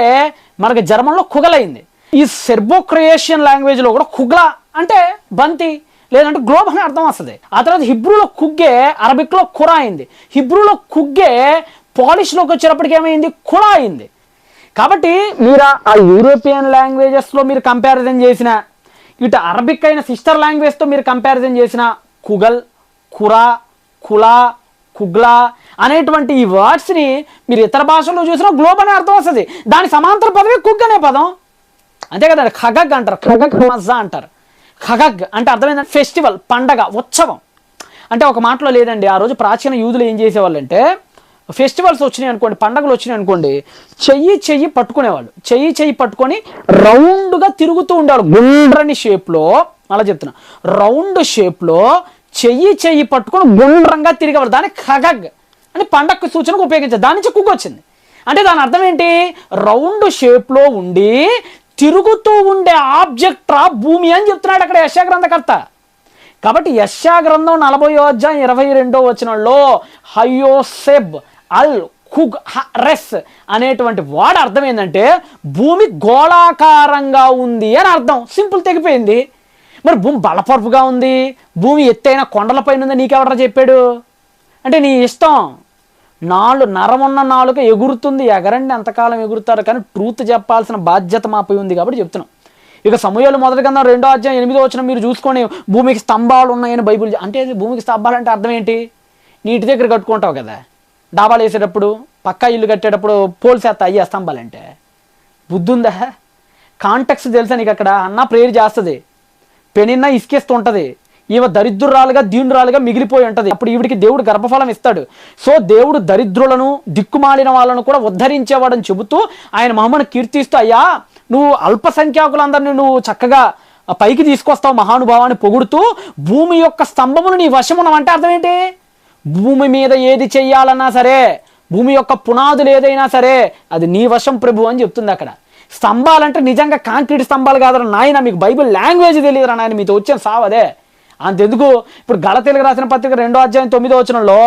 మనకి జర్మన్లో కుగల్ అయింది. ఈ సెర్బో క్రొయేషియన్ లాంగ్వేజ్లో కూడా కుగ్లా అంటే బంతి లేదంటే గ్లోబ్ అని అర్థం వస్తుంది. ఆ తర్వాత హిబ్రూలో కుగ్గే అరబిక్లో ఖురా అయింది. హిబ్రూలో కుగ్గే పాలిష్లోకి వచ్చేటప్పటికి ఏమైంది? ఖురా అయింది. కాబట్టి మీరు ఆ యూరోపియన్ లాంగ్వేజెస్లో మీరు కంపారిజన్ చేసిన, ఇటు అరబిక్ అయిన సిస్టర్ లాంగ్వేజ్తో మీరు కంపారిజన్ చేసిన కుగల్, ఖురా, ఖులా, కుగ్లా అనేటువంటి ఈ వర్డ్స్ని మీరు ఇతర భాషల్లో చూసినా గ్లోబ్ అనే అర్థం వస్తుంది. దాని సమాంతర పదవి కుగ్ అనే పదం. అంతే కదా, ఖగగ్ అంటారు, ఖగగ్ మజ్జా అంటారు. ఖగగ్ అంటే అర్థమైందంటే ఫెస్టివల్, పండగ, ఉత్సవం. అంటే ఒక మాటలో లేదండి, ఆ రోజు ప్రాచీన యూదులు ఏం చేసేవాళ్ళంటే ఫెస్టివల్స్ వచ్చినాయి అనుకోండి, పండగలు వచ్చినాయి అనుకోండి, చెయ్యి పట్టుకునేవాళ్ళు. చెయ్యి పట్టుకొని రౌండ్గా తిరుగుతూ ఉండేవాళ్ళు. గుండ్రని షేప్లో, అలా చెప్తున్నా, రౌండ్ షేప్లో చెయ్యి పట్టుకొని గుండ్రంగా తిరిగేవాళ్ళు. దాన్ని ఖగగ్ అని పండగ సూచనకు ఉపయోగించారు. దాని నుంచి కుగ్ వచ్చింది. అంటే దాని అర్థం ఏంటి? రౌండ్ షేప్లో ఉండి తిరుగుతూ ఉండే ఆబ్జెక్ట్ రా భూమి అని చెప్తున్నాడు అక్కడ యెషయా గ్రంథకర్త. కాబట్టి యెషయా గ్రంథం 40వ అధ్యాయం 22వ వచనంలో హయోసెబ్ అల్ కుగ్ రెస్ అనేటువంటి వాడు అర్థం ఏంటంటే భూమి గోళాకారంగా ఉంది అని అర్థం. సింపుల్, తెగిపోయింది. మరి భూమి బలపరుపుగా ఉంది, భూమి ఎత్తైన కొండలపైన ఉంది నీకెవడరా చెప్పాడు? అంటే నీ ఇష్టం. నరమున్న నాలుక ఎగురుతుంది, ఎగరండి ఎంతకాలం ఎగురుతారు, కానీ ట్రూత్ చెప్పాల్సిన బాధ్యత మాపై ఉంది కాబట్టి చెప్తున్నాం. ఇక సమూయేలు మొదటి కన్నా 2వ అధ్యాయం 8వ వచనం మీరు చూసుకొని భూమికి స్తంభాలు ఉన్నాయని బైబిల్. అంటే భూమికి స్తంభాలు అంటే అర్థం ఏంటి? నీటి దగ్గర కట్టుకుంటావు కదా, డాబాలు వేసేటప్పుడు, పక్కా ఇల్లు కట్టేటప్పుడు పోల్స్ వేస్తా అయ్యా స్తంభాలంటే. బుద్ధి ఉందా? కాంటెక్స్ట్ తెలుసా నీకు? అక్కడ అన్న ప్రేయర్ చేస్తుంది, పెనిన్న ఇసుకేస్తూ ఉంటుంది, ఈమె దరిద్రురాలుగా దీనురాలుగా మిగిలిపోయి ఉంటుంది. అప్పుడు ఈవిడికి దేవుడు గర్భఫలం ఇస్తాడు. సో దేవుడు దరిద్రులను, దిక్కుమాలిన వాళ్ళను కూడా ఉద్ధరించేవాడని చెబుతూ ఆయన మహిమను కీర్తిస్తూ, అయ్యా నువ్వు అల్పసంఖ్యాకులందరినీ నువ్వు చక్కగా పైకి తీసుకొస్తావు మహానుభావాన్ని పొగుడుతూ, భూమి యొక్క స్తంభమును నీ వశమునవంటే అర్థం ఏంటి? భూమి మీద ఏది చెయ్యాలన్నా సరే, భూమి యొక్క పునాదులు ఏదైనా సరే అది నీ వశం ప్రభు అని చెప్తుంది అక్కడ. స్తంభాలంటే నిజంగా కాంక్రీట్ స్తంభాలు కాదరా నాయన, మీకు బైబిల్ లాంగ్వేజ్ తెలియదురా నాయన, మీతో వచ్చిన సావదే. అంతెందుకు, ఇప్పుడు గలతీయులకు రాసిన పత్రిక 2వ అధ్యాయం 9వ వచనంలో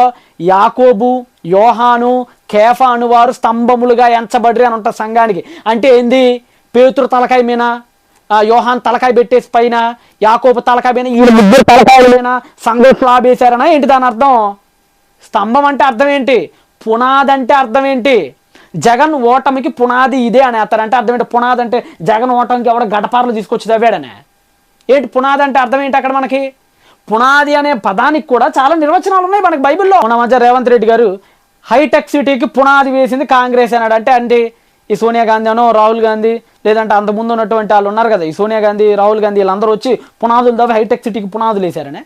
యాకోబు, యోహాను, కేఫా అను వారు స్తంభములుగా ఎంచబడ్రి అని ఉంటుంది సంఘానికి. అంటే ఏంది? పేతురు తలకాయ మీద, యోహాన్ తలకాయ పెట్టేసి పైన, యాకోబు తలకాయ మీద, ఈ ముగ్గురు తలకాయల మీద సంఘం స్లాబ్ వేశారనా ఏంటి? దాని అర్థం స్తంభం అంటే అర్థం ఏంటి? పునాది అంటే అర్థం ఏంటి? జగన్ ఓటమికి పునాది ఇదే అనేస్తారు. అంటే అర్థం ఏంటి? పునాది అంటే జగన్ ఓటమికి ఎవడ గడపారలు తీసుకొచ్చి తవ్వాడనే. ఏంటి పునాది అంటే అర్థం ఏంటి అక్కడ మనకి? పునాది అనే పదానికి కూడా చాలా నిర్వచనాలు ఉన్నాయి మనకి బైబిల్లో. మన మధ్య రేవంత్ రెడ్డి గారు హైటెక్ సిటీకి పునాది వేసింది కాంగ్రెస్ అన్నాడు. అంటే ఈ సోనియా గాంధీ అనో రాహుల్ గాంధీ, లేదంటే అంతకుముందు ఉన్నటువంటి వాళ్ళు ఉన్నారు కదా, ఈ సోనియా గాంధీ, రాహుల్ గాంధీ, వీళ్ళందరూ వచ్చి పునాదులు తవ్వి హైటెక్ సిటీకి పునాదులు వేశారనే.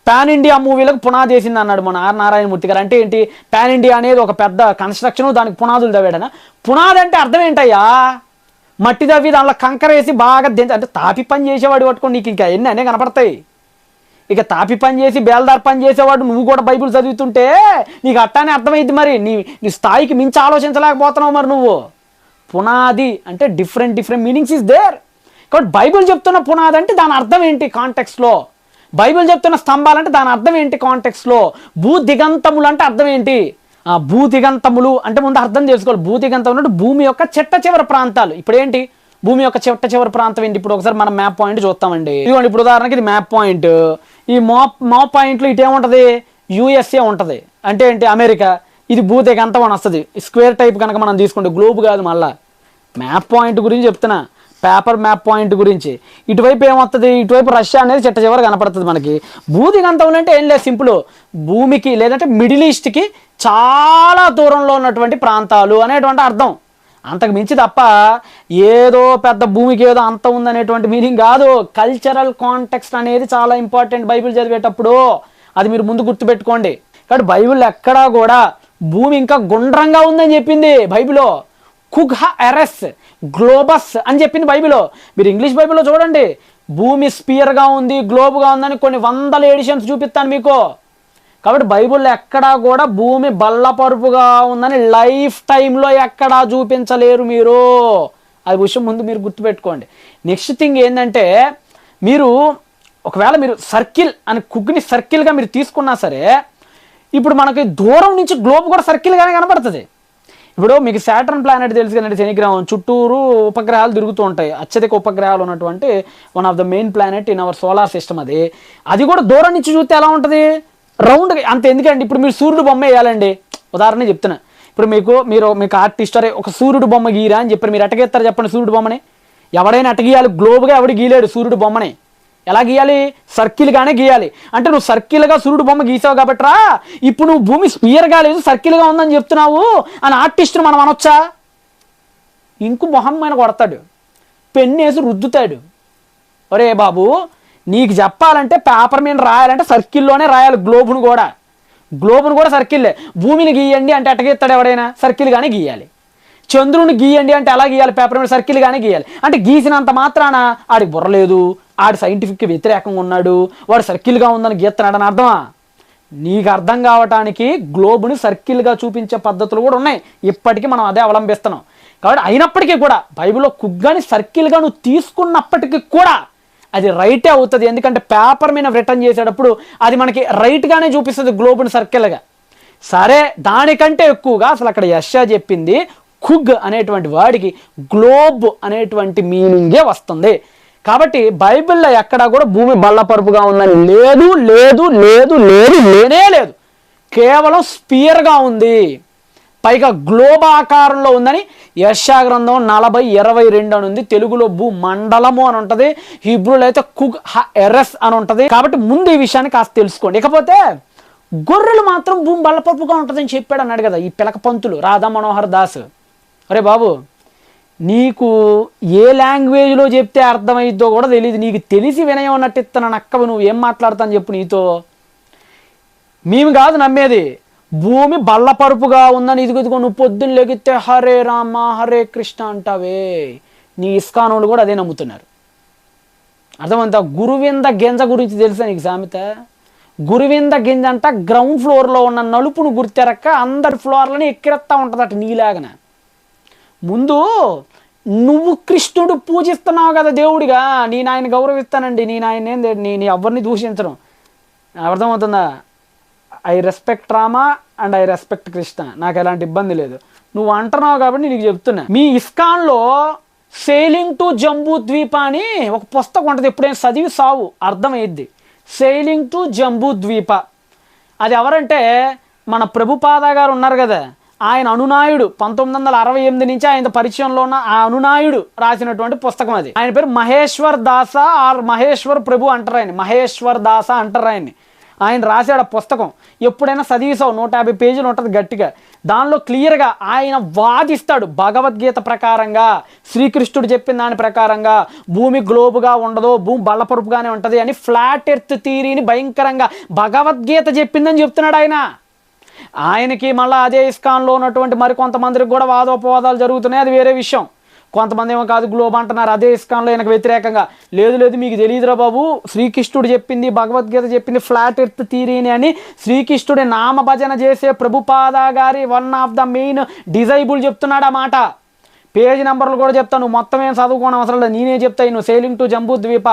పాన్ ఇండియా మూవీలకు పునాది వేసింది అన్నాడు మన ఆర్ నారాయణమూర్తి గారు. అంటే ఏంటి? పాన్ ఇండియా అనేది ఒక పెద్ద కన్స్ట్రక్షన్, దానికి పునాదులు తవ్వాడనా? పునాది అంటే అర్థం ఏంటయ్యా? మట్టి తవ్వి దానిలో కంకర వేసి బాగా అంటే తాపి పని చేసేవాడు పట్టుకొని నీకు ఇంకా ఎన్ని అనే కనపడతాయి. ఇక తాపి పని చేసి బేల్దార్ పని చేసేవాడు నువ్వు కూడా బైబిల్ చదువుతుంటే నీకు అట్టానే అర్థమైంది. మరి నీ స్థాయికి మించి ఆలోచించలేకపోతున్నావు మరి నువ్వు. పునాది అంటే డిఫరెంట్ మీనింగ్స్ ఇస్ దేర్. కాబట్టి బైబిల్ చెప్తున్న పునాది అంటే దాని అర్థం ఏంటి కాంటెక్స్లో? బైబిల్ చెప్తున్న స్తంభాలంటే దాని అర్థం ఏంటి కాంటెక్స్లో? భూ దిగంతములు అంటే అర్థం ఏంటి? భూ దిగంతములు అంటే ముందు అర్థం చేసుకోవాలి. భూ దిగంతములు అంటే భూమి యొక్క చిట్ట చివరి ప్రాంతాలు. ఇప్పుడు ఏంటి భూమి యొక్క చిట్ట చివరి ప్రాంతం ఏంటి? ఇప్పుడు ఒకసారి మనం మ్యాప్ పాయింట్ చూస్తామండి. ఇదిగోండి, ఇప్పుడు ఉదాహరణకి ఇది మ్యాప్ పాయింట్. ఈ మ్యాప్ పాయింట్లో ఇటు ఏముంటుంది? యుఎస్ఏ ఉంటుంది. అంటే ఏంటి? అమెరికా. ఇది భూ దిగంతం అని వస్తుంది. స్క్వేర్ టైప్ కనుక మనం తీసుకుంటే, గ్లోబ్ కాదు. మళ్ళా మ్యాప్ పాయింట్ గురించి చెప్తున్నా, పేపర్ మ్యాప్ పాయింట్ గురించి. ఇటువైపు ఏమవుతుంది? ఇటువైపు రష్యా అనేది చిట్ట చివరి కనపడుతుంది మనకి. భూ దిగంతం అంటే ఏం లేదు, సింపుల్ భూమికి లేదంటే మిడిల్ ఈస్ట్కి చాలా దూరంలో ఉన్నటువంటి ప్రాంతాలు అనేటువంటి అర్థం. అంతకు మించి తప్ప ఏదో పెద్ద భూమికి ఏదో అంత ఉందనేటువంటి మీనింగ్ కాదు. కల్చరల్ కాంటెక్స్ట్ అనేది చాలా ఇంపార్టెంట్ బైబిల్ చదివేటప్పుడు. అది మీరు ముందు గుర్తుపెట్టుకోండి. కాబట్టి బైబిల్ ఎక్కడా కూడా భూమి ఇంకా గుండ్రంగా ఉందని చెప్పింది బైబిల్లో. కుగ్హ ఎరెస్ గ్లోబస్ అని చెప్పింది బైబిల్లో. మీరు ఇంగ్లీష్ బైబిల్లో చూడండి, భూమి స్పియర్గా ఉంది, గ్లోబ్గా ఉందని కొన్ని వందల ఎడిషన్స్ చూపిస్తాను మీకు. కాబట్టి బైబిల్లో ఎక్కడా కూడా భూమి బల్లపరుపుగా ఉందని లైఫ్ టైంలో ఎక్కడా చూపించలేరు మీరు. అది విషయం ముందు మీరు గుర్తుపెట్టుకోండి. నెక్స్ట్ థింగ్ ఏంటంటే, మీరు ఒకవేళ మీరు సర్కిల్ అని కుగ్ని సర్కిల్గా మీరు తీసుకున్నా సరే, ఇప్పుడు మనకి దూరం నుంచి గ్లోబ్ కూడా సర్కిల్గానే కనబడుతుంది. ఇప్పుడు మీకు సాటర్న్ ప్లానెట్ తెలుసు కదండి, శనిగ్రహం చుట్టూరు ఉపగ్రహాలు తిరుగుతూ ఉంటాయి. అత్యధిక ఉపగ్రహాలు ఉన్నటువంటి one of the main planet in our solar system. అది కూడా దూరం నుంచి చూస్తే ఎలా ఉంటుంది? రౌండ్. అంత ఎందుకండి, ఇప్పుడు మీరు సూర్యుడు బొమ్మ వేయాలండి, ఉదాహరణ చెప్తున్నా. ఇప్పుడు మీకు ఆర్టిస్ట్ అరే ఒక సూర్యుడు బొమ్మ గీరా అని చెప్పారు, మీరు ఎట్టగేస్తారు చెప్పండి సూర్యుడు బొమ్మని? ఎవడైనా ఎట్ట గీయాలి? గ్లోబ్గా ఎవడు గీయలేడు సూర్యుడు బొమ్మని. ఎలా గీయాలి? సర్కిల్గానే గీయాలి. అంటే నువ్వు సర్కిల్గా సూర్యుడు బొమ్మ గీసావు కాబట్టి రా, ఇప్పుడు నువ్వు భూమి స్పియర్గా లేదు సర్కిల్గా ఉందని చెప్తున్నావు అని ఆర్టిస్ట్ని మనం అనొచ్చా? ఇంకు మొహం మీద కొడతాడు, పెన్నేసి రుద్దుతాడు. ఒరే బాబు, నీకు చెప్పాలంటే పేపర్ మీద రాయాలంటే సర్కిల్లోనే రాయాలి. గ్లోబును కూడా సర్కిల్లే. భూమిని గీయండి అంటే ఎట్టగీస్తాడు ఎవడైనా? సర్కిల్గానే గీయాలి. చంద్రుని గీయండి అంటే ఎలా గీయాలి? పేపర్ మీద సర్కిల్గానే గీయాలి. అంటే గీసినంత మాత్రాన ఆడికి బుర్రలేదు, ఆడి సైంటిఫిక్కి వ్యతిరేకంగా ఉన్నాడు, వాడు సర్కిల్గా ఉందని గీస్తున్నాడు అని అర్థమా? నీకు అర్థం కావటానికి గ్లోబుని సర్కిల్గా చూపించే పద్ధతులు కూడా ఉన్నాయి. ఇప్పటికీ మనం అదే అవలంబిస్తున్నాం. కాబట్టి అయినప్పటికీ కూడా బైబిల్లో కుగ్గాని సర్కిల్గా నువ్వు తీసుకున్నప్పటికీ కూడా అది రైటే అవుతుంది. ఎందుకంటే పేపర్ మీద రిటర్న్ చేసేటప్పుడు అది మనకి రైట్గానే చూపిస్తుంది గ్లోబుని సర్కిల్గా. సరే, దానికంటే ఎక్కువగా అసలు అక్కడ యెషయా చెప్పింది కుగ్ అనేటువంటి వాడికి గ్లోబ్ అనేటువంటి మీనింగే వస్తుంది. కాబట్టి బైబిల్లో ఎక్కడా కూడా భూమి బల్లపరుపుగా ఉందని లేదు, లేనే లేదు. కేవలం స్పియర్గా ఉంది, పైగా గ్లోబ్ ఆకారంలో ఉందని యెషయా గ్రంథం 40:22 అని ఉంది. తెలుగులో భూ మండలము అని ఉంటుంది, హీబ్రూలో అయితే కుగ్ ఎరెస్ అని ఉంటుంది. కాబట్టి ముందు ఈ విషయాన్ని కాస్త తెలుసుకోండి. ఇకపోతే గొర్రెలు మాత్రం భూమి బల్లపరుపుగా ఉంటుందని చెప్పాడు అన్నాడు కదా ఈ పిలక పంతులు రాధా మనోహర్ దాస్. అరే బాబు, నీకు ఏ లాంగ్వేజ్లో చెప్తే అర్థమైద్దో కూడా తెలియదు. నీకు తెలిసి వినయం అన్నట్టు ఇస్తాను అక్కవి, నువ్వు ఏం మాట్లాడతాను చెప్పు నీతో. మేము కాదు నమ్మేది, భూమి బల్లపరుపుగా ఉందని ఇదిగో నువ్వు పొద్దున్న లెగితే హరే రామ హరే కృష్ణ అంటావే, నీ ఇస్కానోళ్ళు కూడా అదే నమ్ముతున్నారు. అర్థమంతా. గురువింద గింజ గురించి తెలుసా నీకు సామెత? గురువింద గింజ అంట గ్రౌండ్ ఫ్లోర్లో ఉన్న నలుపును గుర్తెరక్క అందరి ఫ్లోర్లని ఎక్కిరెత్తా ఉంటుందట నీలాగన. ముందు నువ్వు కృష్ణుడు పూజిస్తున్నావు కదా దేవుడిగా, నేను ఆయన గౌరవిస్తానండి, నేను ఆయన నేను ఎవరిని దూషించను. అర్థమవుతుందా? I respect Rama and I respect Krishna, నాకు ఎలాంటి ఇబ్బంది లేదు. నువ్వు అంటున్నావు కాబట్టి నీకు చెప్తున్నా. మీ ఇస్కాన్లో సెయిలింగ్ టు జంబూ ద్వీప అని ఒక పుస్తకం ఉంటుంది, ఎప్పుడైనా చదివి సావు అర్థమైద్ది. సెయిలింగ్ టు జంబూ ద్వీప, అది ఎవరంటే మన ప్రభుపాద గారు ఉన్నారు కదా, ఆయన అనునాయుడు 1968 నుంచి ఆయన పరిచయంలో ఉన్న ఆ అనునాయుడు రాసినటువంటి పుస్తకం అది. ఆయన పేరు మహేశ్వర్ దాస ఆర్ మహేశ్వర్ ప్రభు అంటారు ఆయన, మహేశ్వర్ దాస అంటారు ఆయన్ని. ఆయన రాశాడు ఆ పుస్తకం. ఎప్పుడైనా చదివేసావు, 150 పేజీలు ఉంటుంది గట్టిగా. దానిలో క్లియర్గా ఆయన వాదిస్తాడు భగవద్గీత ప్రకారంగా, శ్రీకృష్ణుడు చెప్పిన దాని ప్రకారంగా భూమి గ్లోబుగా ఉండదు, భూమి బల్లపరుపుగానే ఉంటుంది అని ఫ్లాట్ ఎర్త్ థియరీని భయంకరంగా భగవద్గీత చెప్పిందని చెప్తున్నాడు ఆయన. ఆయనకి మళ్ళీ అదే ఇస్కాన్లో ఉన్నటువంటి మరికొంతమందికి కూడా వాదోపవాదాలు జరుగుతున్నాయి, అది వేరే విషయం. కొంతమంది ఏమో కాదు గ్లోబ్ అంటున్నారు, అదే ఇస్కాన్లో ఆయనకు వ్యతిరేకంగా. లేదు మీకు తెలియదురా బాబు, శ్రీకృష్ణుడు చెప్పింది, భగవద్గీత చెప్పింది ఫ్లాట్ ఎర్త్ థియరీని అని శ్రీకృష్ణుడి నామభజన చేసే ప్రభుపాద గారి వన్ ఆఫ్ ద మెయిన్ డిజైబుల్ చెప్తున్నాడు ఆ మాట. పేజీ నెంబర్లు కూడా చెప్తాను, మొత్తం ఏం చదువుకోవడం అవసరం లేదు, నేనే చెప్తాను. Sailing to Jambudvipa,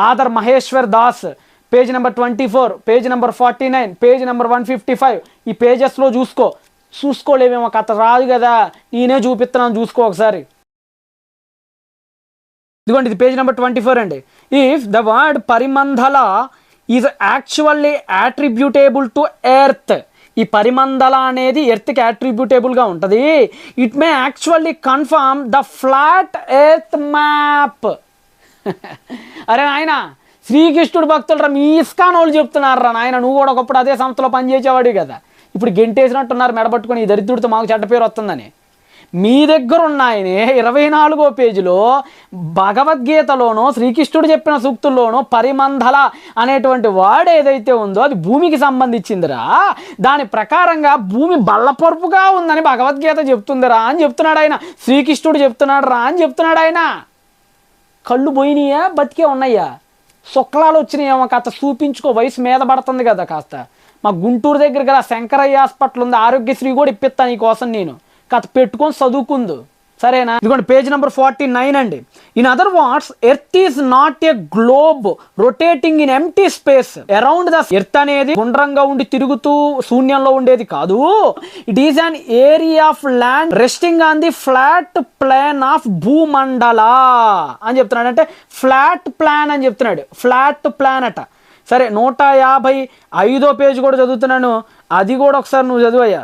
author Maheshwar Das, page number 24, page number 49, page number 155. ఈ పేజెస్లో చూసుకోలేమేమో, కథ రాదు కదా, నేనే చూపిస్తున్నాను, చూసుకో ఒకసారి. ఇదిగోండి, ఇది పేజ్ నెంబర్ 24 అండి. If the word parimandala is actually attributable to earth, ఈ పరిమంధల అనేది ఎర్త్కి అట్రిబ్యూటేబుల్గా ఉంటుంది. It may actually confirm the flat earth map. అరే నాయన, శ్రీకృష్ణుడు భక్తులు రా, మీ ఇస్కాన్ వాళ్ళు చెప్తున్నారు రా నాయన, నువ్వు కూడా ఒకప్పుడు అదే సంస్థలో పనిచేసేవాడు కదా, ఇప్పుడు గెంటేసినట్టున్నారు మెడబట్టుకొని, ఈ దరిద్రుడితో మాకు చెడ్డ పేరు వస్తుందని. మీ దగ్గర ఉన్న ఆయనే 24వ పేజీలో భగవద్గీతలోనో శ్రీకృష్ణుడు చెప్పిన సూక్తుల్లోనో పరిమంధల అనేటువంటి వర్డ్ ఏదైతే ఉందో అది భూమికి సంబంధించిందిరా, దాని ప్రకారంగా భూమి బల్లపరుపుగా ఉందని భగవద్గీత చెప్తుందిరా అని చెప్తున్నాడు ఆయన. శ్రీకృష్ణుడు చెప్తున్నాడు రా అని చెప్తున్నాడు ఆయన. కళ్ళు పోయినాయా, బతికే ఉన్నాయా, శుక్లాలు వచ్చినాయేమో, కాస్త చూపించుకో, వయసు మీద పడుతుంది కదా కాస్త. మా గుంటూరు దగ్గర కదా శంకరయ్య హాస్పిటల్ ఉంది, ఆరోగ్యశ్రీ కూడా ఇప్పిస్తాను నీకోసం నేను, కథ పెట్టుకొని చదువుకుందు, సరేనా? ఇదిగోండి పేజ్ నెంబర్ 49 అండి. In other words, earth is not a globe rotating in empty space around the earth అనేది గుండ్రంగా ఉండి తిరుగుతూ శూన్యంలో ఉండేది కాదు. It is an area of land resting on the flat plan of bhumandala అని చెప్తున్నాడు. అంటే ఫ్లాట్ ప్లాన్ అని చెప్తున్నాడు, ఫ్లాట్ ప్లాన్ అట. సరే, 155వ పేజ్ కూడా చదువుతున్నాను, అది కూడా ఒకసారి నువ్వు చదువయ్యా.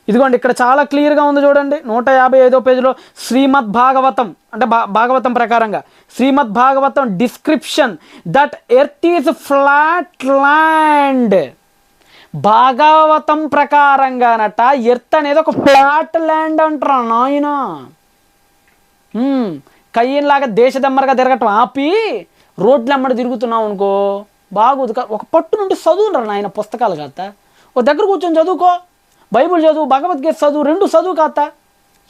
ఇదిగోండి, ఇక్కడ చాలా క్లియర్గా ఉంది చూడండి. 155వ పేజీలో శ్రీమద్ భాగవతం, అంటే భాగవతం ప్రకారంగా Srimad Bhagavatam description that earth is flat land. భాగవతం ప్రకారంగానట ఎర్త్ అనేది ఒక ఫ్లాట్ ల్యాండ్ అంటారా నాయన. కయ్యలాగా దేశదమ్మరగా తిరగటం ఆపి రోడ్లు అమ్మడి తిరుగుతున్నావు అనుకో బాగోదు. ఒక పట్టు నుండి చదువునరా నాయన, పుస్తకాలు కాస్త ఒక దగ్గర కూర్చొని చదువుకో, బైబుల్ చదువు, భగవద్గీత చదువు, 2 చదువు కాస్త.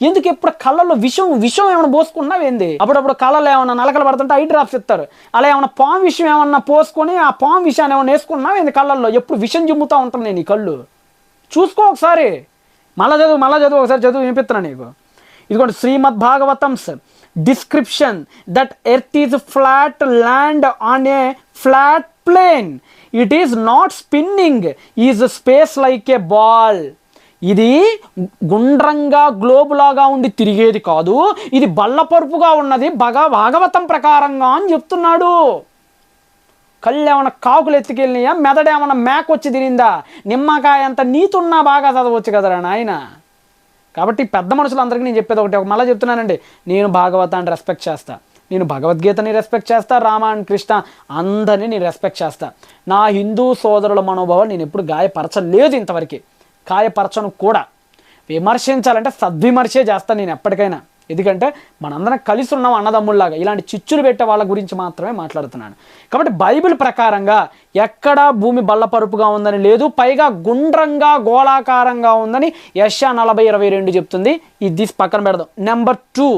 ఎందుకు ఎప్పుడు కళ్ళల్లో విషం ఏమైనా పోసుకున్నావు ఏంది? అప్పుడప్పుడు కళ్ళలో ఏమన్నా నలకలు పడుతుంటే ఐ డ్రాప్స్ ఇస్తారు, అలా ఏమన్నా పాము విషయం ఏమన్నా పోసుకొని ఆ పాము విషయాన్ని ఏమన్నా వేసుకున్నావు ఏంది కళ్ళల్లో? ఎప్పుడు విషం జిమ్ముతూ ఉంటాను నేను ఈ కళ్ళు. చూసుకో ఒకసారి, మళ్ళా చదువు ఒకసారి చదువు వినిపిస్తున్నాను నీకు. ఇదిగోండి, Srimad Bhagavatam's description that earth is flat land on a flat plane, it is not spinning, is space like a ball. ఇది గుండ్రంగా గ్లోబ్ లాగా ఉండి తిరిగేది కాదు, ఇది బల్లపరుపుగా ఉన్నది భాగవతం ప్రకారంగా అని చెప్తున్నాడు. కళ్ళు ఏమన్నా కాకులు ఎత్తుకెళ్ళినాయా, మెదడేమన్నా మేక వచ్చి తినిందా? నిమ్మకాయ అంత నీతున్నా బాగా చదవచ్చు కదరా నాయన. కాబట్టి పెద్ద మనుషులందరికీ నేను చెప్పేది ఒకటి, మళ్ళీ చెప్తున్నానండి, నేను భాగవతాన్ని రెస్పెక్ట్ చేస్తా, నేను భగవద్గీతని రెస్పెక్ట్ చేస్తా, రామాయణ కృష్ణ అందరినీ నేను రెస్పెక్ట్ చేస్తా. నా హిందూ సోదరుల మనోభావాలు నేను ఎప్పుడు గాయపరచలేదు, ఇంతవరకు గాయపరచను కూడా. విమర్శించాలంటే సద్విమర్శే చేస్తాను నేను ఎప్పటికైనా, ఎందుకంటే మనందరం కలిసి ఉన్నాం అన్నదమ్ముల్లాగా. ఇలాంటి చిచ్చులు పెట్టే వాళ్ళ గురించి మాత్రమే మాట్లాడుతున్నాను. కాబట్టి బైబిల్ ప్రకారంగా ఎక్కడా భూమి బల్లపరుపుగా ఉందని లేదు, పైగా గుండ్రంగా గోళాకారంగా ఉందని యెషయా 40:22 చెప్తుంది. ఇది పక్కన పెడదాం. నెంబర్ 2,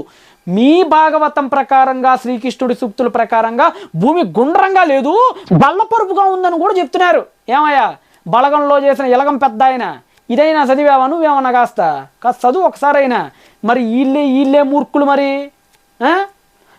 మీ భాగవతం ప్రకారంగా శ్రీకృష్ణుడి సూక్తుల ప్రకారంగా భూమి గుండ్రంగా లేదు, బల్లపరుపుగా ఉందని కూడా చెప్తున్నారు. ఏమయ్యా, బలగంలో చేసిన ఎలగం పెద్ద ఆయన, ఇదైనా చదివావా నువ్వేమన్నా? కాస్త చదువు ఒకసారైనా. మరి వీళ్ళే మూర్ఖులు మరి.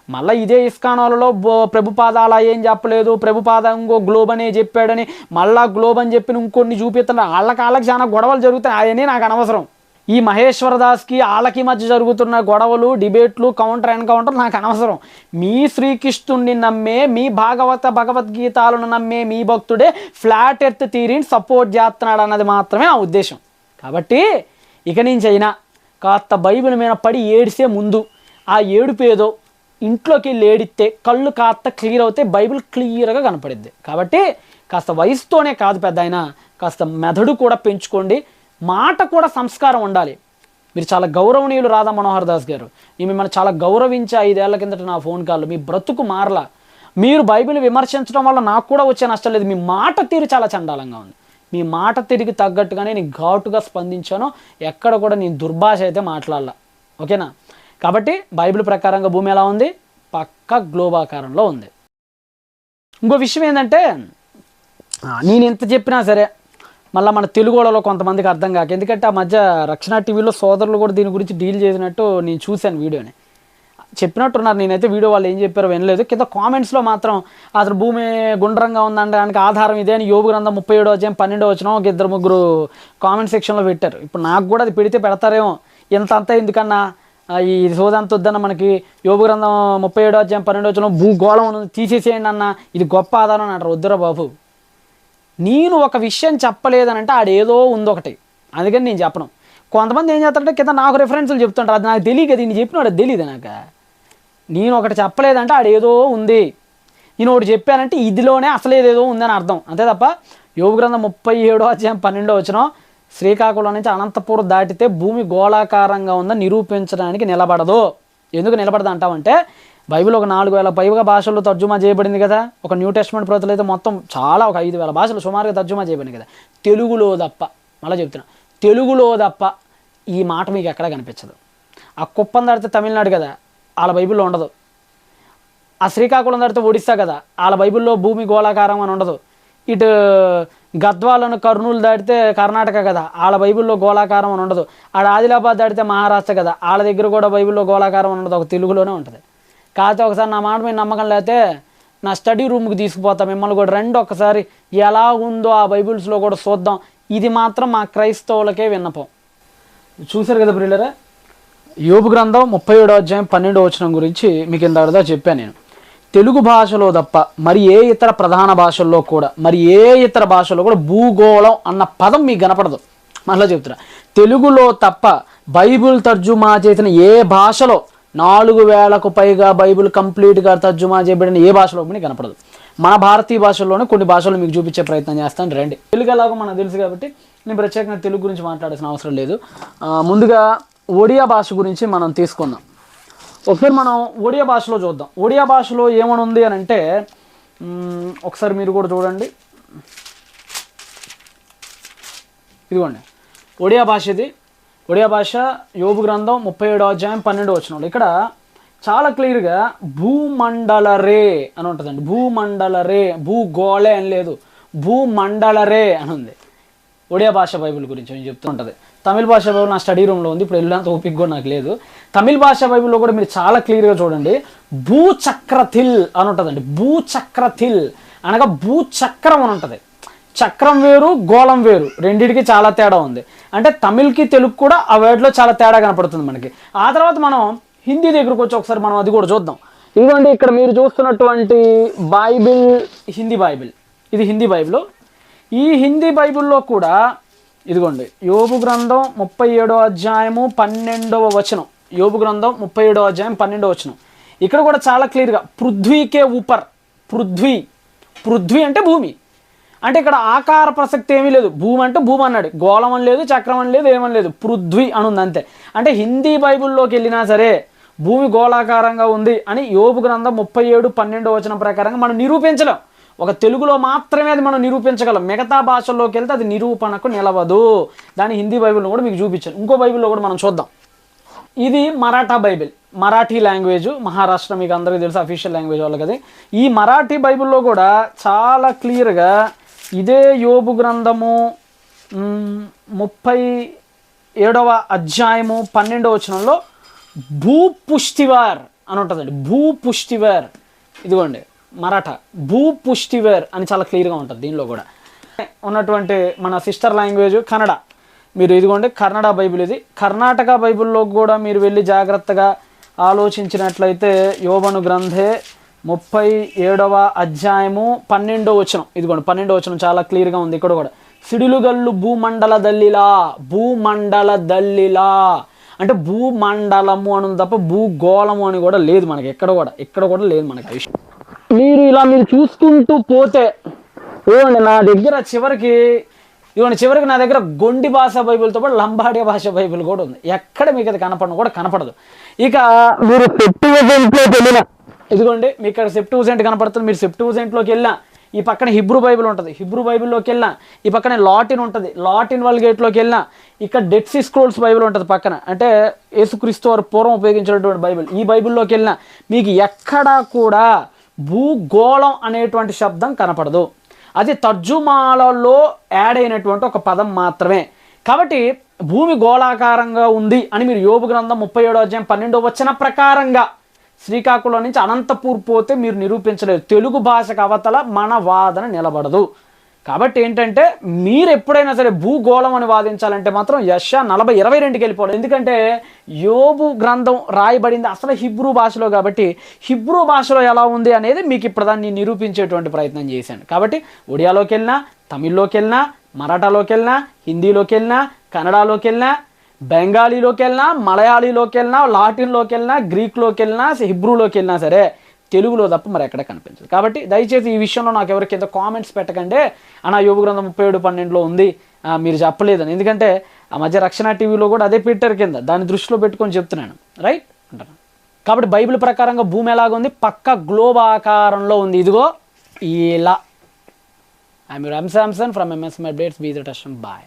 మళ్ళీ ఇదే ఇస్కానాలలో ప్రభుపాద అలా ఏం చెప్పలేదు, ప్రభుపాద ఇంకో గ్లోబ్ అనే చెప్పాడని మళ్ళా గ్లోబ్ అని చెప్పి ఇంకొన్ని చూపిస్తున్నారు. వాళ్ళకి చాలా గొడవలు జరుగుతాయి, అవన్నీ నాకు అనవసరం. ఈ మహేశ్వర దాస్కి వాళ్ళకి మధ్య జరుగుతున్న గొడవలు, డిబేట్లు, కౌంటర్ ఎన్కౌంటర్ నాకు అనవసరం. మీ శ్రీకృష్ణుడిని నమ్మే, మీ భగవద్గీతాలను నమ్మే మీ భక్తుడే ఫ్లాట్ ఎర్త్ థియరీని సపోర్ట్ చేస్తున్నాడు అన్నది మాత్రమే నా ఉద్దేశం. కాబట్టి ఇక నుంచి అయినా కాస్త బైబిల్ మీద పడి ఏడిసే ముందు ఆ ఏడుపు ఏదో ఇంట్లోకి వెళ్ళి ఏడిస్తే కళ్ళు కాస్త క్లియర్ అవుతాయి, బైబిల్ క్లియర్గా కనపడిద్ది. కాబట్టి కాస్త వయసుతోనే కాదు పెద్ద ఆయన, కాస్త మెదడు కూడా పెంచుకోండి, మాట కూడా సంస్కారం ఉండాలి. మీరు చాలా గౌరవనీయులు రాధా మనోహర్ దాస్ గారు, నేను మిమ్మల్ని చాలా గౌరవించే 5 ఏళ్ల కిందట నా ఫోన్ కాల్, మీ బ్రతుకు మారలా. మీరు బైబిల్ విమర్శించడం వల్ల నాకు కూడా వచ్చే నష్టం లేదు, మీ మాట తీరు చాలా చండాలంగా ఉంది. మీ మాట తిరిగి తగ్గట్టుగానే నేను ఘాటుగా స్పందించాను, ఎక్కడ కూడా నేను దుర్భాష అయితే మాట్లాడాల. ఓకేనా? కాబట్టి బైబిల్ ప్రకారంగా భూమి ఎలా ఉంది? పక్క గ్లోబాకారంలో ఉంది. ఇంకో విషయం ఏంటంటే, నేను ఎంత చెప్పినా సరే మళ్ళీ మన తెలుగు వాళ్ళలో కొంతమందికి అర్థం కాక, ఎందుకంటే ఆ మధ్య రక్షణ టీవీలో సోదరులు కూడా దీని గురించి డీల్ చేసినట్టు నేను చూశాను వీడియోని, చెప్పినట్టున్నారు. నేనైతే వీడియో వాళ్ళు ఏం చెప్పారో వినలేదు. కింద కామెంట్స్లో మాత్రం అసలు భూమి గుండ్రంగా ఉందనడానికి ఆధారం ఇదే అని యోబు గ్రంథం 37వ అధ్యాయం 12వ వచనం ఒక 2-3 కామెంట్ సెక్షన్లో పెట్టారు. ఇప్పుడు నాకు కూడా అది పెడితే పెడతారేమో, ఇంత ఎందుకన్నా ఈ సోదంత వద్దన్న, మనకి యోబు గ్రంథం 37వ అధ్యాయం 12వ వచనం భూగోళం తీసేసేయండి అన్న, ఇది గొప్ప ఆధారం అని అంటారు. వద్దురా బాబు, నేను ఒక విషయం చెప్పలేదనంటే ఆడేదో ఉందొకటి, అందుకని నేను చెప్పను. కొంతమంది ఏం చేస్తారంటే కింద నాకు రెఫరెన్స్లు చెప్తుంటారు, అది నాకు తెలియదు కదా, నేను చెప్పినాడు అది తెలియదు నాకు. నేను ఒకటి చెప్పలేదంటే ఆడేదో ఉంది, నేను ఒకటి చెప్పానంటే ఇదిలోనే అసలు ఏదేదో ఉందని అర్థం, అంతే తప్ప యోబు గ్రంథం 37వ అధ్యాయం 12వ వచనం శ్రీకాకుళం నుంచి అనంతపురం దాటితే భూమి గోళాకారంగా ఉందని నిరూపించడానికి నిలబడదు. ఎందుకు నిలబడదు అంటామంటే, బైబిల్ ఒక 4000 పైగా భాషల్లో తర్జుమా చేయబడింది కదా. ఒక న్యూ టెస్ట్మెంట్ ప్రతులు అయితే మొత్తం చాలా ఒక 5000 భాషలు సుమారుగా తర్జుమా చేయబడింది కదా. తెలుగులో తప్ప, మళ్ళీ చెప్తున్నా, తెలుగులో తప్ప ఈ మాట మీకు ఎక్కడా కనిపించదు. ఆ కుప్పం దాడితే తమిళనాడు కదా, వాళ్ళ బైబిల్లో ఉండదు. ఆ శ్రీకాకుళం దాడితే ఒడిస్సా కదా, వాళ్ళ బైబిల్లో భూమి గోళాకారం అని ఉండదు. ఇటు గద్వాలను కర్నూలు దాటితే కర్ణాటక కదా, వాళ్ళ బైబిల్లో గోళాకారం అని ఉండదు. ఆడ ఆదిలాబాద్ దాటితే మహారాష్ట్ర కదా, వాళ్ళ దగ్గర కూడా బైబిల్లో గోళాకారం అని ఉండదు, ఒక తెలుగులోనే ఉంటుంది. కాకపోతే ఒకసారి నా మాట మీద నమ్మకం లేకపోతే నా స్టడీ రూమ్కి తీసుకుపోతా, మిమ్మల్ని కూడా రండి ఒకసారి ఎలా ఉందో ఆ బైబిల్స్లో కూడా చూద్దాం. ఇది మాత్రం మా క్రైస్తవులకే విన్నపం. చూశారు కదా ప్రియులరా, యోబు గ్రంథం 37వ అధ్యాయం 12వ వచనం గురించి మీకు ఇందాక చెప్పాను నేను. తెలుగు భాషలో తప్ప మరి ఏ ఇతర ప్రధాన భాషల్లో కూడా, మరి ఏ ఇతర భాషల్లో కూడా భూగోళం అన్న పదం మీకు కనపడదు. మళ్ళీ చెప్తున్నా, తెలుగులో తప్ప బైబిల్ తర్జుమా చేసిన ఏ భాషలో 4000కు పైగా బైబిల్ కంప్లీట్గా తర్జుమా చేయబడిన ఏ భాషలో మీకు కనపడదు. మన భారతీయ భాషల్లోనే కొన్ని భాషలు మీకు చూపించే ప్రయత్నం చేస్తాను, రండి. తెలుగు ఎలాగో మనకు తెలుసు కాబట్టి నేను ప్రత్యేకంగా తెలుగు గురించి మాట్లాడాల్సిన అవసరం లేదు. ముందుగా ఒడియా భాష గురించి మనం తీసుకుందాం. ఒకసారి మనం ఒడియా భాషలో చూద్దాం. ఒడియా భాషలో ఏమని ఉంది అని అంటే, ఒకసారి మీరు కూడా చూడండి, ఇదిగోండి ఒడియా భాష. ఇది ఒడియా భాష యోబు గ్రంథం 37వ అధ్యాయం 12వ వచనం. ఇక్కడ చాలా క్లియర్గా భూమండలరే అని ఉంటుందండి. భూమండలరే, భూగోళే అని లేదు, భూమండలరే అని ఉంది. ఒడియా భాష బైబిల్ గురించి నేను చెప్తూ ఉంటుంది. తమిళ భాష బైబిల్ నా స్టడీ రూమ్లో ఉంది, ఇప్పుడు వెళ్ళినంత ఓపిక కూడా నాకు లేదు. తమిళ భాష బైబిల్లో కూడా మీరు చాలా క్లియర్గా చూడండి, భూచక్రథిల్ అని ఉంటుందండి. భూచక్రథిల్ అనగా భూచక్రం అని ఉంటుంది. చక్రం వేరు, గోళం వేరు, రెండింటికి చాలా తేడా ఉంది. అంటే తమిళ్కి తెలుగు కూడా ఆ వర్డ్లో చాలా తేడా కనపడుతుంది మనకి. ఆ తర్వాత మనం హిందీ దగ్గరకు వచ్చి ఒకసారి మనం అది కూడా చూద్దాం. ఇదిగోండి ఇక్కడ మీరు చూస్తున్నటువంటి బైబిల్ హిందీ బైబిల్, ఇది హిందీ బైబిల్. ఈ హిందీ బైబిల్లో కూడా ఇదిగోండి యోబు గ్రంథం 37వ అధ్యాయము 12వ వచనం. యోబు గ్రంథం 37వ అధ్యాయం 12వ వచనం. ఇక్కడ కూడా చాలా క్లియర్గా పృథ్వీకే ఊపర్, పృథ్వీ అంటే భూమి. అంటే ఇక్కడ ఆకార ప్రసక్తి ఏమీ లేదు, భూమి అంటే భూమి అన్నాడు, గోళం అని లేదు, చక్రం అని లేదు, ఏమని లేదు, పృథ్వీ అని ఉంది అంతే. అంటే హిందీ బైబిల్లోకి వెళ్ళినా సరే భూమి గోళాకారంగా ఉంది అని యోబు గ్రంథం 37:12 వచనం ప్రకారంగా మనం నిరూపించలేం. ఒక తెలుగులో మాత్రమే అది మనం నిరూపించగలం, మిగతా భాషల్లోకి వెళ్తే అది నిరూపణకు నిలవదు. దాని హిందీ బైబిల్లో కూడా మీకు చూపించాను. ఇంకో బైబిల్లో కూడా మనం చూద్దాం. ఇది మరాఠా బైబిల్, మరాఠీ లాంగ్వేజ్, మహారాష్ట్ర మీకు అందరికీ తెలుసు అఫీషియల్ లాంగ్వేజ్ వాళ్ళకి. అది ఈ మరాఠీ బైబిల్లో కూడా చాలా క్లియర్గా ఇదే యోబు గ్రంథము 37వ అధ్యాయము 12వ వచనంలో భూపుష్టివార్ అని ఉంటుందండి. భూపుష్టివార్, ఇదిగోండి మరాఠా భూపుష్టివార్ అని చాలా క్లియర్గా ఉంటుంది. దీనిలో కూడా ఉన్నటువంటి మన సిస్టర్ లాంగ్వేజ్ కన్నడ. మీరు ఇదిగోండి కన్నడ బైబిల్, ఇది కర్ణాటక బైబిల్లో కూడా మీరు వెళ్ళి జాగ్రత్తగా ఆలోచించినట్లయితే యోబను గ్రంథే 37వ అధ్యాయము 12వ వచనం, ఇదిగోండి 12వ వచనం చాలా క్లియర్గా ఉంది. ఇక్కడ కూడా సిడిలుగల్లు భూమండల దల్లిలా అంటే భూమండలము అని ఉంది తప్ప భూగోళము అని కూడా లేదు మనకి, ఎక్కడ కూడా లేదు మనకి ఆ విషయం. మీరు చూసుకుంటూ పోతే ఇవ్వండి నా దగ్గర చివరికి నా దగ్గర గొండి భాష బైబిల్తో పాటు లంబాడియా భాష బైబిల్ కూడా ఉంది. ఎక్కడ మీకు అది కనపడదు. ఇక మీరు సెప్టువజెంట్లోకి వెళ్ళిన, ఇదిగోండి మీకు ఇక్కడ సెప్టువజెంట్ కనపడుతుంది. మీరు సెప్టువజెంట్లోకి వెళ్ళినా ఈ పక్కన హిబ్రూ బైబిల్ ఉంటుంది, హిబ్రూ బైబిల్లోకి వెళ్ళినా ఈ పక్కన లాటిన్ ఉంటుంది, లాటిన్ వల్గేట్లోకి వెళ్ళినా ఇక్కడ డెడ్ సీ స్క్రోల్స్ బైబిల్ ఉంటుంది పక్కన, అంటే యేసుక్రీస్తు వారు పూర్వం ఉపయోగించినటువంటి బైబిల్. ఈ బైబిల్లోకి వెళ్ళినా మీకు ఎక్కడా కూడా భూగోళం అనేటువంటి శబ్దం కనపడదు. అది తర్జుమాలలో యాడ్ అయినటువంటి ఒక పదం మాత్రమే. కాబట్టి భూమి గోళాకారంగా ఉంది అని మీరు యోబు గ్రంథం 37వ అధ్యాయం 12వ వచనం ప్రకారంగా శ్రీకాకుళం నుంచి అనంతపూర్ పోతే మీరు నిరూపించలేరు. తెలుగు భాషకు అవతల మన వాదన నిలబడదు. కాబట్టి ఏంటంటే మీరు ఎప్పుడైనా సరే భూగోళం అని వాదించాలంటే మాత్రం యెషయా 40:22కి వెళ్ళిపోవాలి. ఎందుకంటే యోబు గ్రంథం రాయబడింది అసలు హిబ్రూ భాషలో, కాబట్టి హిబ్రూ భాషలో ఎలా ఉంది అనేది మీకు ఇప్పుడు దాన్ని నిరూపించేటువంటి ప్రయత్నం చేశాను. కాబట్టి ఒడియాలోకి వెళ్ళినా, తమిళ్లోకి వెళ్ళినా, మరాఠాలోకి వెళ్ళినా, హిందీలోకి వెళ్ళినా, కన్నడలోకి వెళ్ళినా, బెంగాలీలోకి వెళ్ళినా, మలయాళీలోకి వెళ్ళినా, లాటిన్లోకి వెళ్ళినా, గ్రీక్లోకి వెళ్ళినా, హిబ్రూలోకి వెళ్ళినా సరే తెలుగులో తప్ప మరి ఎక్కడ కనిపించదు. కాబట్టి దయచేసి ఈ విషయంలో నాకు ఎవరికి కింద కామెంట్స్ పెట్టకండి అన్న యోబు గ్రంథం 37:12లో ఉంది మీరు చెప్పలేదని. ఎందుకంటే ఆ మధ్య రక్షణ టీవీలో కూడా అదే పెట్టారు కింద, దాన్ని దృష్టిలో పెట్టుకొని చెప్తున్నాను, రైట్ అంటాను. కాబట్టి బైబిల్ ప్రకారంగా భూమి ఎలాగుంది? పక్క గ్లోబ్ ఆకారంలో ఉంది. ఇదిగో ఇలా. I'm your M Samson from MS my updates. Be the test. Bye.